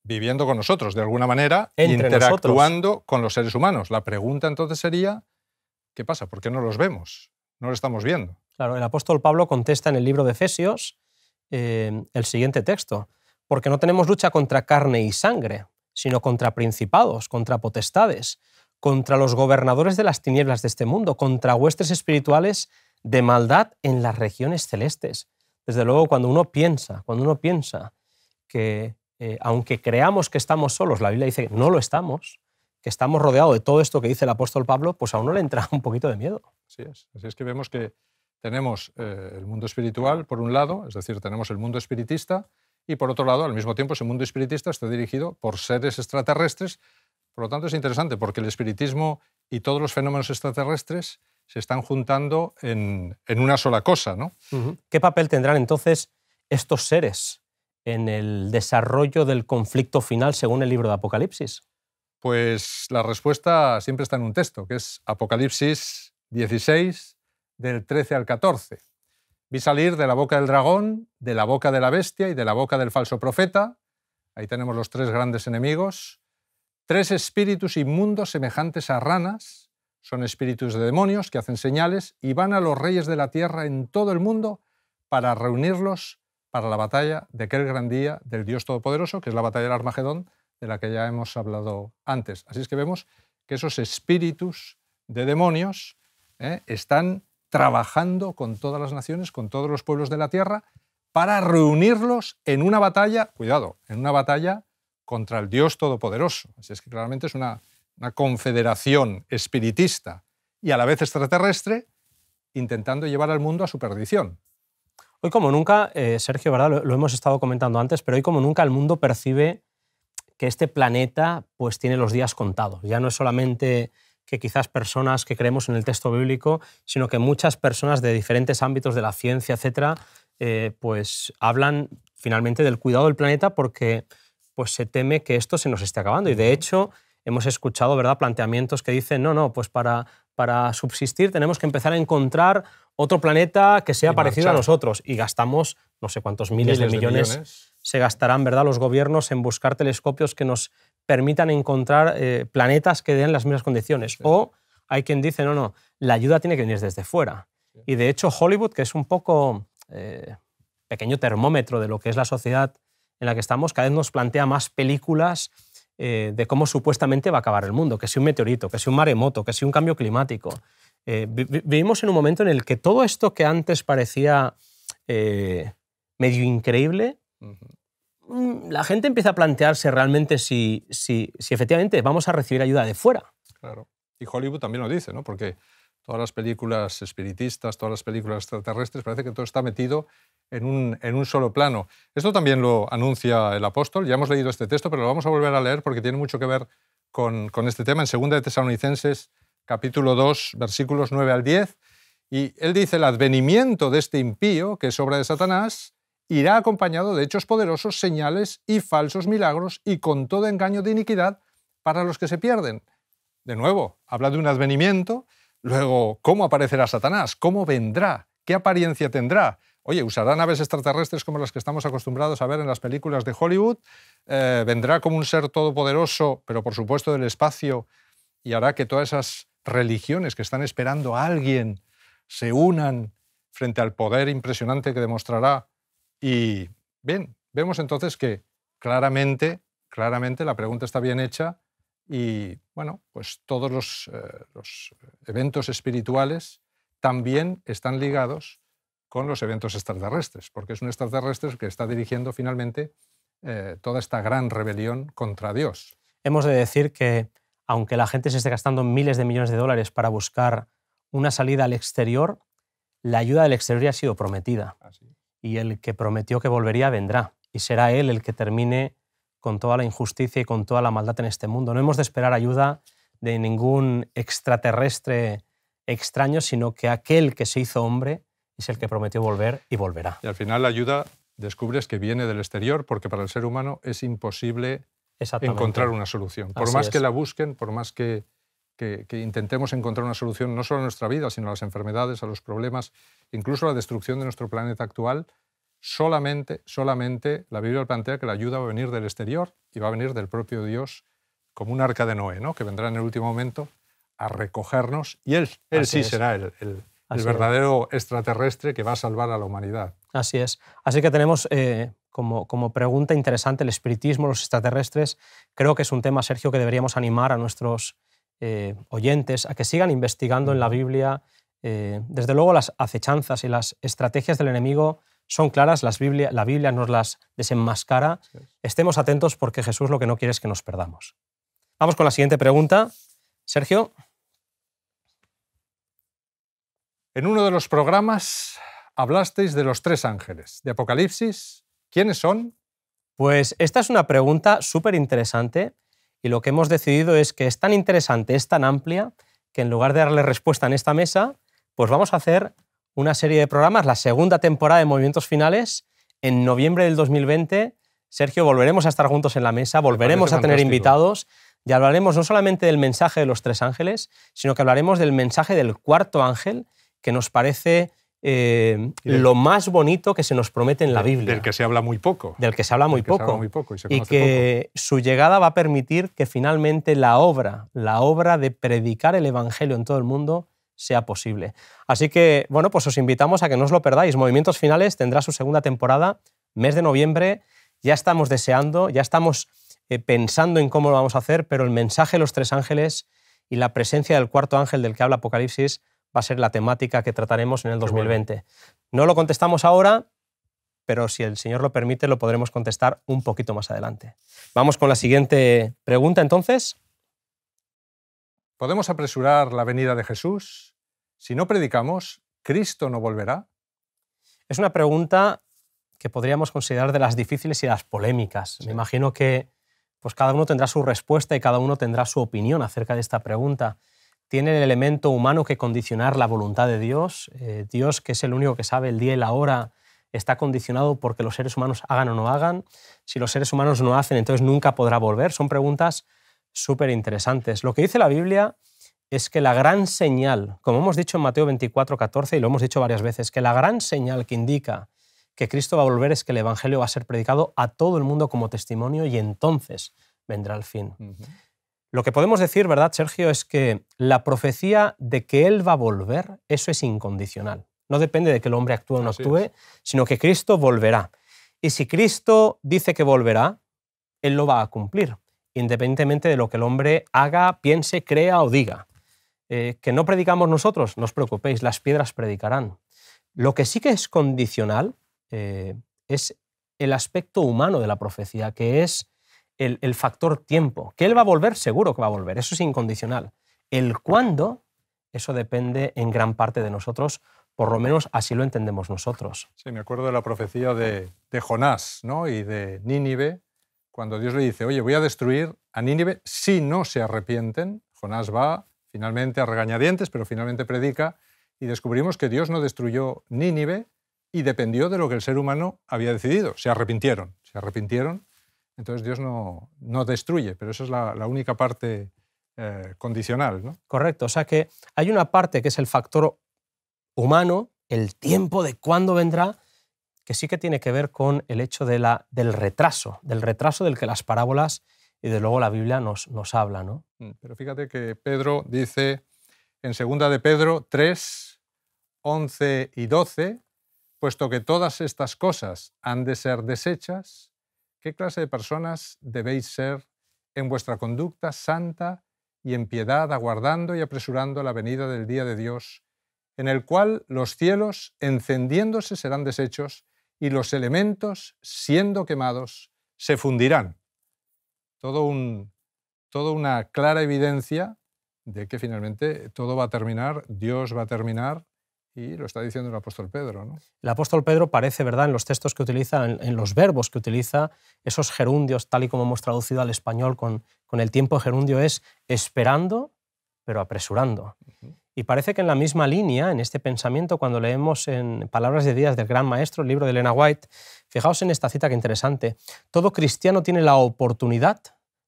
Speaker 1: viviendo con nosotros, de alguna manera,
Speaker 2: entre
Speaker 1: interactuando
Speaker 2: nosotros
Speaker 1: con los seres humanos. La pregunta entonces sería, ¿qué pasa? ¿Por qué no los vemos? No los estamos viendo.
Speaker 2: Claro, el apóstol Pablo contesta en el libro de Efesios el siguiente texto, porque no tenemos lucha contra carne y sangre, sino contra principados, contra potestades, contra los gobernadores de las tinieblas de este mundo, contra huestes espirituales de maldad en las regiones celestes. Desde luego, cuando uno piensa que, aunque creamos que estamos solos, la Biblia dice que no lo estamos, que estamos rodeados de todo esto que dice el apóstol Pablo, pues a uno le entra un poquito de miedo.
Speaker 1: Así es que vemos que tenemos el mundo espiritual, por un lado, es decir, tenemos el mundo espiritista, y por otro lado, al mismo tiempo, ese mundo espiritista está dirigido por seres extraterrestres. Por lo tanto, es interesante porque el espiritismo y todos los fenómenos extraterrestres se están juntando en una sola cosa, ¿no?
Speaker 2: ¿Qué papel tendrán entonces estos seres en el desarrollo del conflicto final según el libro de Apocalipsis?
Speaker 1: Pues la respuesta siempre está en un texto, que es Apocalipsis 16, del 13 al 14. Vi salir de la boca del dragón, de la boca de la bestia y de la boca del falso profeta. Ahí tenemos los 3 grandes enemigos. 3 espíritus inmundos semejantes a ranas. Son espíritus de demonios que hacen señales y van a los reyes de la tierra en todo el mundo para reunirlos para la batalla de aquel gran día del Dios Todopoderoso, que es la batalla del Armagedón, de la que ya hemos hablado antes. Así es que vemos que esos espíritus de demonios están trabajando con todas las naciones, con todos los pueblos de la tierra, para reunirlos en una batalla, cuidado, en una batalla contra el Dios Todopoderoso. Así es que claramente es una confederación espiritista y a la vez extraterrestre, intentando llevar al mundo a su perdición.
Speaker 2: Hoy como nunca, Sergio, ¿verdad? Lo hemos estado comentando antes, pero hoy como nunca el mundo percibe que este planeta pues, tiene los días contados. Ya no es solamente que quizás personas que creemos en el texto bíblico, sino que muchas personas de diferentes ámbitos de la ciencia, etcétera, pues hablan finalmente del cuidado del planeta porque pues, se teme que esto se nos esté acabando. Y de hecho hemos escuchado, ¿verdad?, planteamientos que dicen no, pues para subsistir tenemos que empezar a encontrar otro planeta que sea parecido a nosotros. Y gastamos no sé cuántos miles de millones se gastarán, ¿verdad?, los gobiernos en buscar telescopios que nos permitan encontrar planetas que den las mismas condiciones. Sí. O hay quien dice, no, la ayuda tiene que venir desde fuera. Sí. Y de hecho Hollywood, que es un poco pequeño termómetro de lo que es la sociedad en la que estamos, cada vez nos plantea más películas de cómo supuestamente va a acabar el mundo, que si un meteorito, que si un maremoto, que si un cambio climático. Vivimos en un momento en el que todo esto que antes parecía medio increíble, la gente empieza a plantearse realmente si efectivamente vamos a recibir ayuda de fuera.
Speaker 1: Claro. Y Hollywood también lo dice, ¿no? Porque todas las películas espiritistas, todas las películas extraterrestres, parece que todo está metido en un solo plano. Esto también lo anuncia el apóstol. Ya hemos leído este texto, pero lo vamos a volver a leer porque tiene mucho que ver con este tema en 2 de Tesalonicenses, capítulo 2, versículos 9 al 10. Y él dice, el advenimiento de este impío, que es obra de Satanás, irá acompañado de hechos poderosos, señales y falsos milagros, y con todo engaño de iniquidad para los que se pierden. De nuevo, habla de un advenimiento. Luego, ¿cómo aparecerá Satanás? ¿Cómo vendrá? ¿Qué apariencia tendrá? Oye, ¿usará naves extraterrestres como las que estamos acostumbrados a ver en las películas de Hollywood? ¿Vendrá como un ser todopoderoso, pero por supuesto del espacio, y hará que todas esas religiones que están esperando a alguien se unan frente al poder impresionante que demostrará? Y bien, vemos entonces que claramente la pregunta está bien hecha y, bueno, pues todos los eventos espirituales también están ligados con los eventos extraterrestres, porque es un extraterrestre el que está dirigiendo finalmente toda esta gran rebelión contra Dios.
Speaker 2: Hemos de decir que, aunque la gente se esté gastando miles de millones de dólares para buscar una salida al exterior, la ayuda del exterior ya ha sido prometida.
Speaker 1: Así.
Speaker 2: Y el que prometió que volvería vendrá. Y será Él el que termine con toda la injusticia y con toda la maldad en este mundo. No hemos de esperar ayuda de ningún extraterrestre extraño, sino que aquel que se hizo hombre es el que prometió volver y volverá.
Speaker 1: Y al final la ayuda descubres que viene del exterior, porque para el ser humano es imposible encontrar una solución. Por más que la busquen, por más que intentemos encontrar una solución no solo a nuestra vida, sino a las enfermedades, a los problemas, incluso a la destrucción de nuestro planeta actual, solamente la Biblia plantea que la ayuda va a venir del exterior y va a venir del propio Dios, como un arca de Noé, ¿no?, que vendrá en el último momento a recogernos, y Él sí será el verdadero extraterrestre que va a salvar a la humanidad.
Speaker 2: Así es. Así que tenemos como pregunta interesante el espiritismo, los extraterrestres. Creo que es un tema, Sergio, que deberíamos animar a nuestros oyentes a que sigan investigando en la Biblia. Desde luego las acechanzas y las estrategias del enemigo son claras, la Biblia nos las desenmascara. Sí. Estemos atentos porque Jesús lo que no quiere es que nos perdamos. Vamos con la siguiente pregunta. Sergio.
Speaker 1: En uno de los programas hablasteis de los 3 ángeles de Apocalipsis. ¿Quiénes son?
Speaker 2: Pues esta es una pregunta súper interesante. Y lo que hemos decidido es que es tan interesante, es tan amplia, que en lugar de darle respuesta en esta mesa, pues vamos a hacer una serie de programas, la segunda temporada de Movimientos Finales, en noviembre del 2020. Sergio, volveremos a estar juntos en la mesa, volveremos a tener invitados y hablaremos no solamente del mensaje de los 3 ángeles, sino que hablaremos del mensaje del 4º ángel, que nos parece lo más bonito que se nos promete en la Biblia.
Speaker 1: Del que se habla muy poco.
Speaker 2: Del que se habla muy poco. Y que su llegada va a permitir que finalmente la obra de predicar el Evangelio en todo el mundo sea posible. Así que, bueno, pues os invitamos a que no os lo perdáis. Movimientos Finales tendrá su segunda temporada, mes de noviembre. Ya estamos deseando, ya estamos pensando en cómo lo vamos a hacer, pero el mensaje de los 3 ángeles y la presencia del 4º ángel del que habla Apocalipsis va a ser la temática que trataremos en el 2020. Bueno. No lo contestamos ahora, pero si el Señor lo permite, lo podremos contestar un poquito más adelante. Vamos con la siguiente pregunta, entonces.
Speaker 1: ¿Podemos apresurar la venida de Jesús? Si no predicamos, ¿Cristo no volverá?
Speaker 2: Es una pregunta que podríamos considerar de las difíciles y las polémicas. Sí. Me imagino que pues cada uno tendrá su respuesta y cada uno tendrá su opinión acerca de esta pregunta. ¿Tiene el elemento humano que condicionar la voluntad de Dios? Dios, que es el único que sabe el día y la hora, ¿está condicionado porque los seres humanos hagan o no hagan? Si los seres humanos no hacen, entonces nunca podrá volver. Son preguntas súper interesantes. Lo que dice la Biblia es que la gran señal, como hemos dicho en Mateo 24:14 y lo hemos dicho varias veces, que la gran señal que indica que Cristo va a volver es que el Evangelio va a ser predicado a todo el mundo como testimonio y entonces vendrá el fin. Lo que podemos decir, ¿verdad, Sergio?, es que la profecía de que Él va a volver, eso es incondicional. No depende de que el hombre actúe o no actúe, sino que Cristo volverá. Y si Cristo dice que volverá, Él lo va a cumplir, independientemente de lo que el hombre haga, piense, crea o diga. Que no predicamos nosotros, no os preocupéis, las piedras predicarán. Lo que sí que es condicional es el aspecto humano de la profecía, que es el factor tiempo. Que Él va a volver, seguro que va a volver, eso es incondicional. El cuándo, eso depende en gran parte de nosotros, por lo menos así lo entendemos nosotros.
Speaker 1: Sí, me acuerdo de la profecía de Jonás, ¿no?, y de Nínive, cuando Dios le dice, oye, voy a destruir a Nínive si no se arrepienten. Jonás va finalmente a regañadientes, pero finalmente predica, y descubrimos que Dios no destruyó Nínive y dependió de lo que el ser humano había decidido. Se arrepintieron, entonces Dios no destruye, pero esa es la única parte condicional, ¿no?
Speaker 2: Correcto, o sea que hay una parte que es el factor humano, el tiempo de cuándo vendrá, que sí que tiene que ver con el hecho del retraso del que las parábolas y de luego la Biblia nos habla, ¿no?
Speaker 1: Pero fíjate que Pedro dice en 2 de Pedro 3, 11 y 12, puesto que todas estas cosas han de ser deshechas, ¿qué clase de personas debéis ser en vuestra conducta santa y en piedad, aguardando y apresurando la venida del día de Dios, en el cual los cielos, encendiéndose, serán deshechos y los elementos, siendo quemados, se fundirán? Toda una clara evidencia de que finalmente todo va a terminar, Dios va a terminar, y lo está diciendo el apóstol Pedro, ¿no?
Speaker 2: El apóstol Pedro parece, ¿verdad?, en los textos que utiliza, en los verbos que utiliza, esos gerundios, tal y como hemos traducido al español con el tiempo gerundio, es esperando, pero apresurando. Y parece que en la misma línea, en este pensamiento, cuando leemos en Palabras de Días del Gran Maestro, el libro de Elena White, fijaos en esta cita que interesante, todo cristiano tiene la oportunidad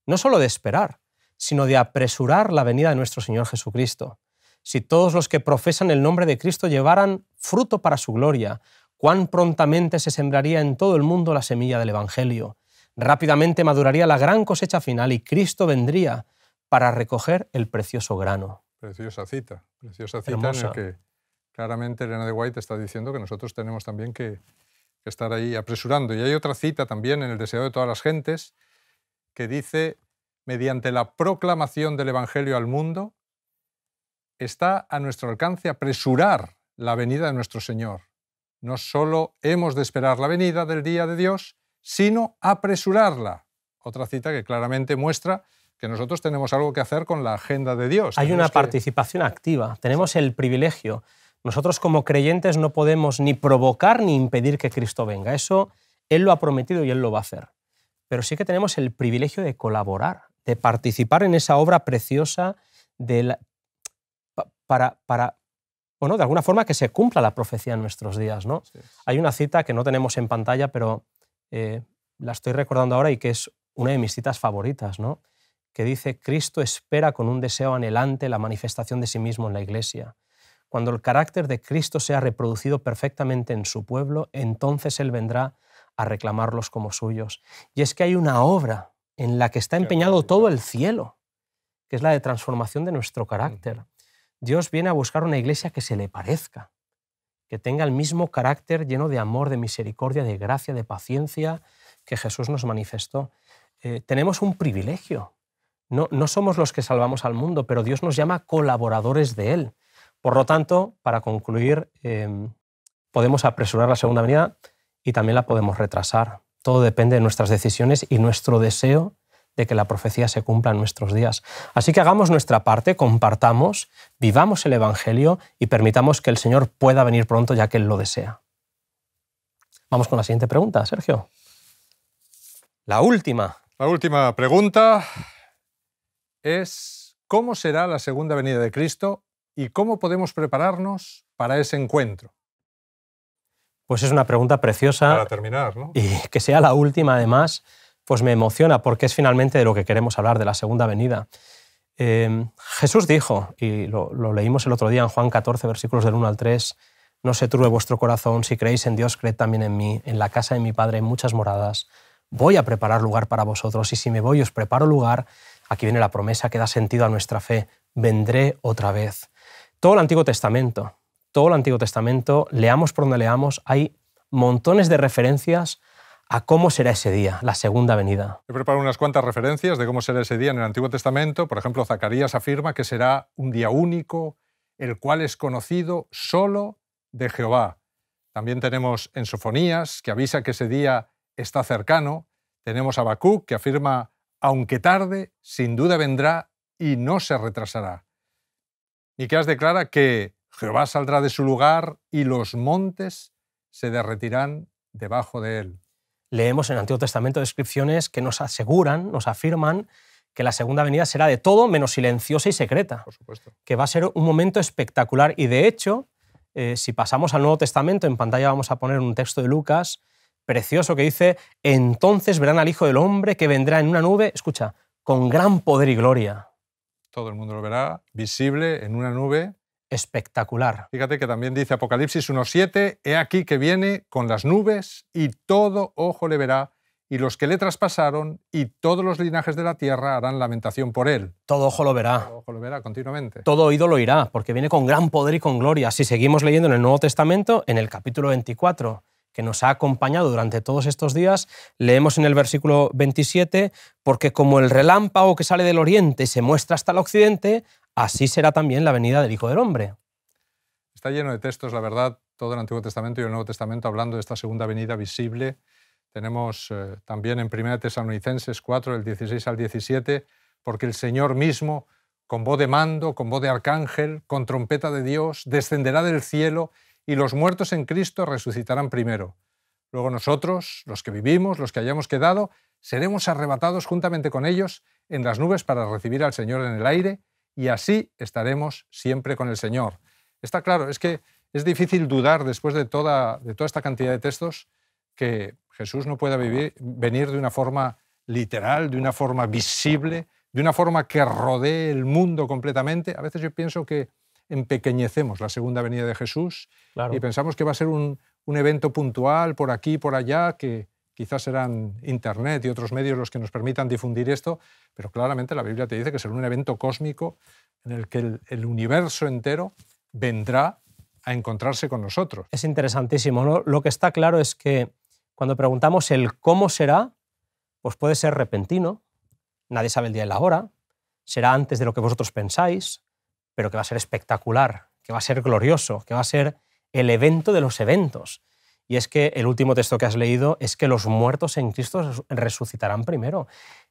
Speaker 2: no solo de esperar, sino de apresurar la venida de nuestro Señor Jesucristo. Si todos los que profesan el nombre de Cristo llevaran fruto para su gloria, cuán prontamente se sembraría en todo el mundo la semilla del Evangelio. Rápidamente maduraría la gran cosecha final y Cristo vendría para recoger el precioso grano.
Speaker 1: Preciosa cita
Speaker 2: Hermosa.
Speaker 1: En la que claramente Elena de White está diciendo que nosotros tenemos también que estar ahí apresurando. Y hay otra cita también en El deseo de todas las gentes que dice, mediante la proclamación del Evangelio al mundo, está a nuestro alcance apresurar la venida de nuestro Señor. No solo hemos de esperar la venida del día de Dios, sino apresurarla. Otra cita que claramente muestra que nosotros tenemos algo que hacer con la agenda de Dios.
Speaker 2: Hay una participación activa, tenemos el privilegio. Nosotros como creyentes no podemos ni provocar ni impedir que Cristo venga. Eso Él lo ha prometido y Él lo va a hacer. Pero sí que tenemos el privilegio de colaborar, de participar en esa obra preciosa para de alguna forma que se cumpla la profecía en nuestros días, ¿no?
Speaker 1: Sí.
Speaker 2: Hay una cita que no tenemos en pantalla, pero la estoy recordando ahora y que es una de mis citas favoritas, ¿no?, que dice, Cristo espera con un deseo anhelante la manifestación de sí mismo en la Iglesia. Cuando el carácter de Cristo sea reproducido perfectamente en su pueblo, entonces Él vendrá a reclamarlos como suyos. Y es que hay una obra en la que está empeñado todo el cielo, que es la de transformación de nuestro carácter. Dios viene a buscar una iglesia que se le parezca, que tenga el mismo carácter lleno de amor, de misericordia, de gracia, de paciencia que Jesús nos manifestó. Tenemos un privilegio. No somos los que salvamos al mundo, pero Dios nos llama colaboradores de Él. Por lo tanto, para concluir, podemos apresurar la segunda venida y también la podemos retrasar. Todo depende de nuestras decisiones y nuestro deseo de que la profecía se cumpla en nuestros días. Así que hagamos nuestra parte, compartamos, vivamos el Evangelio y permitamos que el Señor pueda venir pronto ya que Él lo desea. Vamos con la siguiente pregunta, Sergio. La última
Speaker 1: La última pregunta es: ¿cómo será la segunda venida de Cristo y cómo podemos prepararnos para ese encuentro?
Speaker 2: Pues es una pregunta preciosa.
Speaker 1: Para terminar, ¿no?
Speaker 2: Y que sea la última, además, pues me emociona, porque es finalmente de lo que queremos hablar, de la segunda venida. Jesús dijo, y lo leímos el otro día en Juan 14, versículos del 1 al 3, no se turbe vuestro corazón, si creéis en Dios, creed también en mí. En la casa de mi Padre hay muchas moradas. Voy a preparar lugar para vosotros, y si me voy y os preparo lugar, aquí viene la promesa que da sentido a nuestra fe, vendré otra vez. Todo el Antiguo Testamento, leamos por donde leamos, hay montones de referencias a cómo será ese día, la segunda venida.
Speaker 1: He preparado unas cuantas referencias de cómo será ese día en el Antiguo Testamento. Por ejemplo, Zacarías afirma que será un día único, el cual es conocido solo de Jehová. También tenemos en Sofonías, que avisa que ese día está cercano. Tenemos a Habacuc, que afirma, aunque tarde, sin duda vendrá y no se retrasará. Miqueas declara que Jehová saldrá de su lugar y los montes se derretirán debajo de él.
Speaker 2: Leemos en el Antiguo Testamento descripciones que nos aseguran, nos afirman que la segunda venida será de todo menos silenciosa y secreta.
Speaker 1: Por supuesto.
Speaker 2: Que va a ser un momento espectacular. Y de hecho, si pasamos al Nuevo Testamento, en pantalla vamos a poner un texto de Lucas precioso que dice: entonces verán al Hijo del Hombre que vendrá en una nube, escucha, con gran poder y gloria.
Speaker 1: Todo el mundo lo verá, visible en una nube.
Speaker 2: Espectacular.
Speaker 1: Fíjate que también dice Apocalipsis 1:7, he aquí que viene con las nubes y todo ojo le verá, y los que le traspasaron y todos los linajes de la tierra harán lamentación por él.
Speaker 2: Todo ojo lo verá.
Speaker 1: Todo ojo lo verá continuamente.
Speaker 2: Todo oído lo oirá, porque viene con gran poder y con gloria. Si seguimos leyendo en el Nuevo Testamento, en el capítulo 24, que nos ha acompañado durante todos estos días, leemos en el versículo 27, porque como el relámpago que sale del oriente se muestra hasta el occidente, así será también la venida del Hijo del Hombre.
Speaker 1: Está lleno de textos, la verdad, todo el Antiguo Testamento y el Nuevo Testamento hablando de esta segunda venida visible. Tenemos también en 1 Tesalonicenses 4, del 16 al 17, porque el Señor mismo, con voz de mando, con voz de arcángel, con trompeta de Dios, descenderá del cielo y los muertos en Cristo resucitarán primero. Luego nosotros, los que vivimos, los que hayamos quedado, seremos arrebatados juntamente con ellos en las nubes para recibir al Señor en el aire, y así estaremos siempre con el Señor. Está claro, es que es difícil dudar después de toda esta cantidad de textos que Jesús no pueda venir de una forma literal, de una forma visible, de una forma que rodee el mundo completamente. A veces yo pienso que empequeñecemos la segunda venida de Jesús, claro, y pensamos que va a ser un evento puntual por aquí y por allá, que quizás serán Internet y otros medios los que nos permitan difundir esto, pero claramente la Biblia te dice que será un evento cósmico en el que el universo entero vendrá a encontrarse con nosotros.
Speaker 2: Es interesantísimo, ¿no? Lo que está claro es que cuando preguntamos el cómo será, pues puede ser repentino, nadie sabe el día y la hora, será antes de lo que vosotros pensáis, pero que va a ser espectacular, que va a ser glorioso, que va a ser el evento de los eventos. Y es que el último texto que has leído es que los muertos en Cristo resucitarán primero.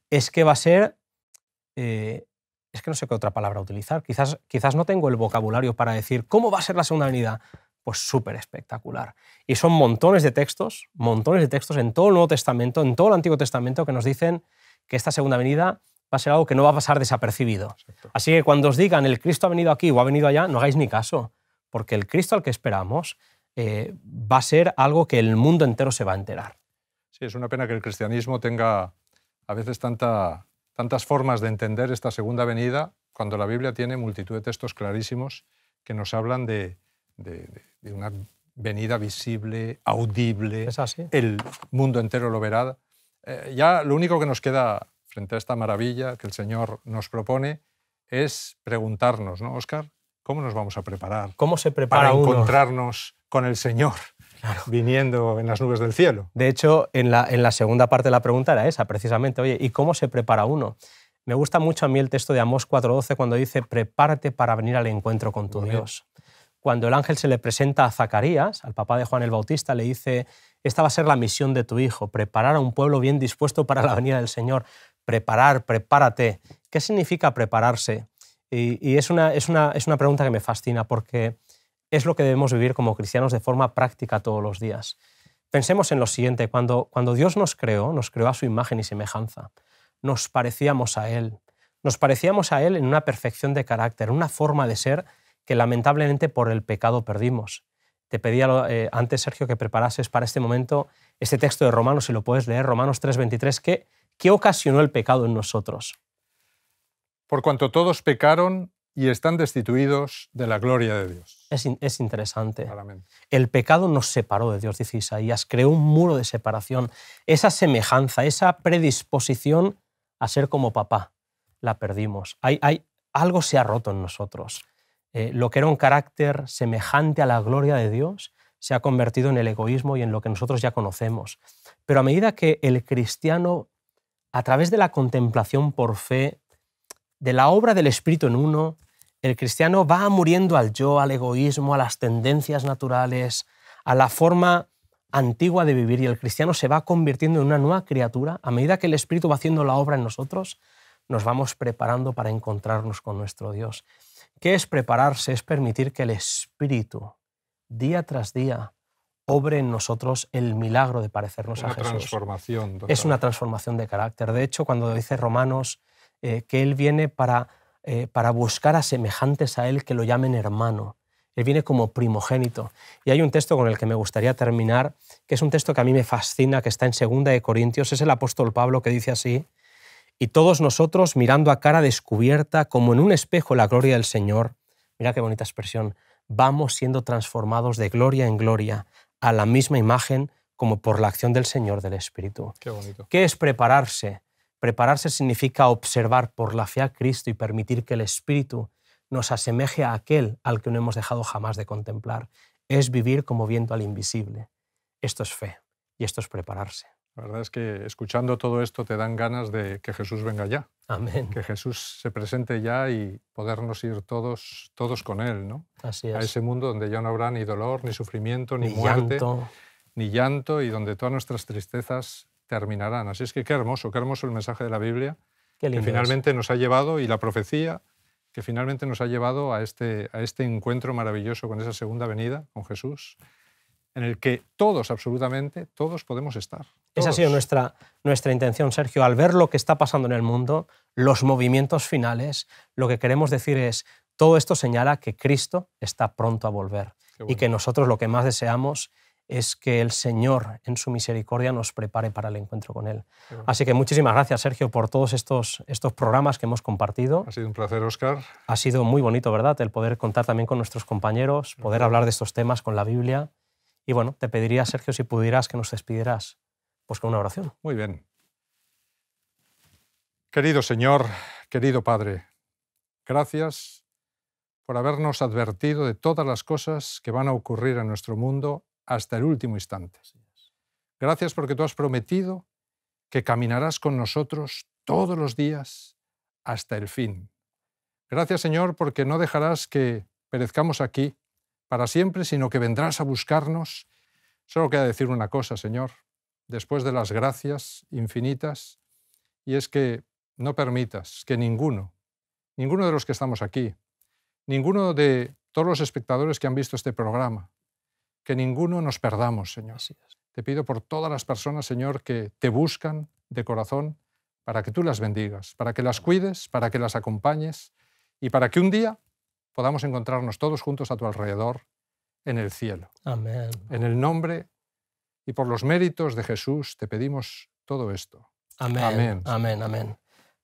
Speaker 2: Es que va a ser... es que no sé qué otra palabra utilizar. Quizás no tengo el vocabulario para decir cómo va a ser la segunda venida. Pues súper espectacular. Y son montones de textos en todo el Nuevo Testamento, en todo el Antiguo Testamento, que nos dicen que esta segunda venida va a ser algo que no va a pasar desapercibido. Exacto. Así que cuando os digan el Cristo ha venido aquí o ha venido allá, no hagáis ni caso, porque el Cristo al que esperamos va a ser algo que el mundo entero se va a enterar.
Speaker 1: Sí, es una pena que el cristianismo tenga a veces tantas formas de entender esta segunda venida, cuando la Biblia tiene multitud de textos clarísimos que nos hablan de una venida visible, audible.
Speaker 2: Es así.
Speaker 1: El mundo entero lo verá. Ya lo único que nos queda frente a esta maravilla que el Señor nos propone es preguntarnos, ¿no, Óscar? ¿Cómo nos vamos a preparar?
Speaker 2: ¿Cómo se prepara
Speaker 1: para
Speaker 2: uno?
Speaker 1: Encontrarnos con el Señor, claro, viniendo en las nubes del cielo?
Speaker 2: De hecho, en la segunda parte de la pregunta era esa, precisamente. Oye, ¿y cómo se prepara uno? Me gusta mucho a mí el texto de Amós 4:12 cuando dice: prepárate para venir al encuentro con tu Dios. Cuando el ángel se le presenta a Zacarías, al papá de Juan el Bautista, le dice: esta va a ser la misión de tu hijo, preparar a un pueblo bien dispuesto para la venida del Señor. Prepárate. ¿Qué significa prepararse? Y es una pregunta que me fascina, porque es lo que debemos vivir como cristianos de forma práctica todos los días. Pensemos en lo siguiente: cuando Dios nos creó a su imagen y semejanza. nos parecíamos a Él. Nos parecíamos a Él en una perfección de carácter, una forma de ser que lamentablemente por el pecado perdimos. Te pedía antes, Sergio, que preparases para este momento este texto de Romanos, si lo puedes leer, Romanos 3:23, ¿qué ocasionó el pecado en nosotros?
Speaker 1: Por cuanto todos pecaron y están destituidos de la gloria de Dios.
Speaker 2: Es interesante.
Speaker 1: Claramente.
Speaker 2: El pecado nos separó de Dios, dice Isaías, creó un muro de separación. Esa semejanza, esa predisposición a ser como papá, la perdimos. Algo se ha roto en nosotros. Lo que era un carácter semejante a la gloria de Dios se ha convertido en el egoísmo y en lo que nosotros ya conocemos. Pero a medida que el cristiano, a través de la contemplación por fe, de la obra del Espíritu en uno, el cristiano va muriendo al yo, al egoísmo, a las tendencias naturales, a la forma antigua de vivir, y el cristiano se va convirtiendo en una nueva criatura. A medida que el Espíritu va haciendo la obra en nosotros, nos vamos preparando para encontrarnos con nuestro Dios. ¿Qué es prepararse? Es permitir que el Espíritu, día tras día, obre en nosotros el milagro de parecernos a Jesús.
Speaker 1: Una transformación.
Speaker 2: Es una transformación de carácter. De hecho, cuando dice Romanos que Él viene para buscar a semejantes a Él que lo llamen hermano. Él viene como primogénito. Y hay un texto con el que me gustaría terminar, que es un texto que a mí me fascina, que está en 2 Corintios, es el apóstol Pablo que dice así: y todos nosotros, mirando a cara descubierta, como en un espejo la gloria del Señor, mira qué bonita expresión, vamos siendo transformados de gloria en gloria a la misma imagen como por la acción del Señor del Espíritu.
Speaker 1: Qué bonito.
Speaker 2: ¿Qué es prepararse? Prepararse significa observar por la fe a Cristo y permitir que el Espíritu nos asemeje a aquel al que no hemos dejado jamás de contemplar. Es vivir como viendo al invisible. Esto es fe y esto es prepararse.
Speaker 1: La verdad es que escuchando todo esto te dan ganas de que Jesús venga ya.
Speaker 2: Amén.
Speaker 1: Que Jesús se presente ya y podernos ir todos con Él, ¿no?
Speaker 2: Así es.
Speaker 1: A ese mundo donde ya no habrá ni dolor, ni sufrimiento, ni muerte, ni llanto, y donde todas nuestras tristezas terminarán. Así es que qué hermoso el mensaje de la Biblia, que finalmente nos ha llevado, y la profecía, que finalmente nos ha llevado a este encuentro maravilloso con esa segunda venida, con Jesús, en el que todos, absolutamente, todos podemos estar. Todos.
Speaker 2: Esa ha sido nuestra intención, Sergio. Al ver lo que está pasando en el mundo, los movimientos finales, lo que queremos decir es, todo esto señala que Cristo está pronto a volver. Bueno. Y que nosotros lo que más deseamos es que el Señor, en su misericordia, nos prepare para el encuentro con Él. Bueno. Así que muchísimas gracias, Sergio, por todos estos programas que hemos compartido.
Speaker 1: Ha sido un placer, Óscar.
Speaker 2: Ha sido muy bonito, ¿verdad?, el poder contar también con nuestros compañeros, poder hablar de estos temas con la Biblia. Y bueno, te pediría, Sergio, si pudieras que nos despidieras pues con una oración.
Speaker 1: Muy bien. Querido Señor, querido Padre, gracias por habernos advertido de todas las cosas que van a ocurrir en nuestro mundo hasta el último instante. Gracias porque tú has prometido que caminarás con nosotros todos los días hasta el fin. Gracias, Señor, porque no dejarás que perezcamos aquí para siempre, sino que vendrás a buscarnos. Solo queda decir una cosa, Señor, después de las gracias infinitas, y es que no permitas que ninguno de los que estamos aquí, ninguno de todos los espectadores que han visto este programa, que ninguno nos perdamos, Señor. Te pido por todas las personas, Señor, que te buscan de corazón, para que tú las bendigas, para que las cuides, para que las acompañes y para que un día podamos encontrarnos todos juntos a tu alrededor en el cielo.
Speaker 2: Amén.
Speaker 1: En el nombre y por los méritos de Jesús te pedimos todo esto.
Speaker 2: Amén.
Speaker 1: Amén.
Speaker 2: Amén, amén.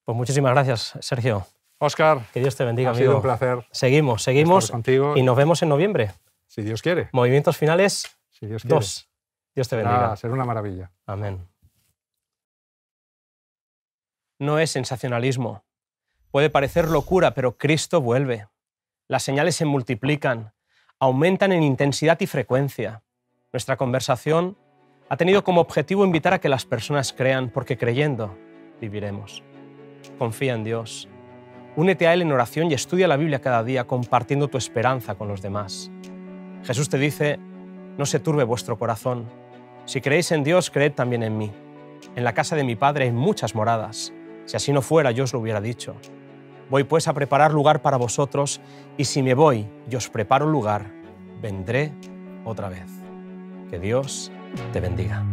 Speaker 2: Pues muchísimas gracias, Sergio.
Speaker 1: Óscar,
Speaker 2: que Dios te bendiga,
Speaker 1: ha
Speaker 2: amigo.
Speaker 1: sido un placer.
Speaker 2: Seguimos
Speaker 1: contigo.
Speaker 2: Y nos vemos en noviembre.
Speaker 1: Si Dios quiere.
Speaker 2: Movimientos finales
Speaker 1: si Dios quiere.
Speaker 2: 2. Dios te bendiga.
Speaker 1: Será una maravilla.
Speaker 2: Amén. No es sensacionalismo. Puede parecer locura, pero Cristo vuelve. Las señales se multiplican, aumentan en intensidad y frecuencia. Nuestra conversación ha tenido como objetivo invitar a que las personas crean, porque creyendo viviremos. Confía en Dios. Únete a Él en oración y estudia la Biblia cada día, compartiendo tu esperanza con los demás. Jesús te dice, no se turbe vuestro corazón. Si creéis en Dios, creed también en mí. En la casa de mi Padre hay muchas moradas. Si así no fuera, yo os lo hubiera dicho. Voy pues a preparar lugar para vosotros, y si me voy y os preparo lugar, vendré otra vez. Que Dios te bendiga.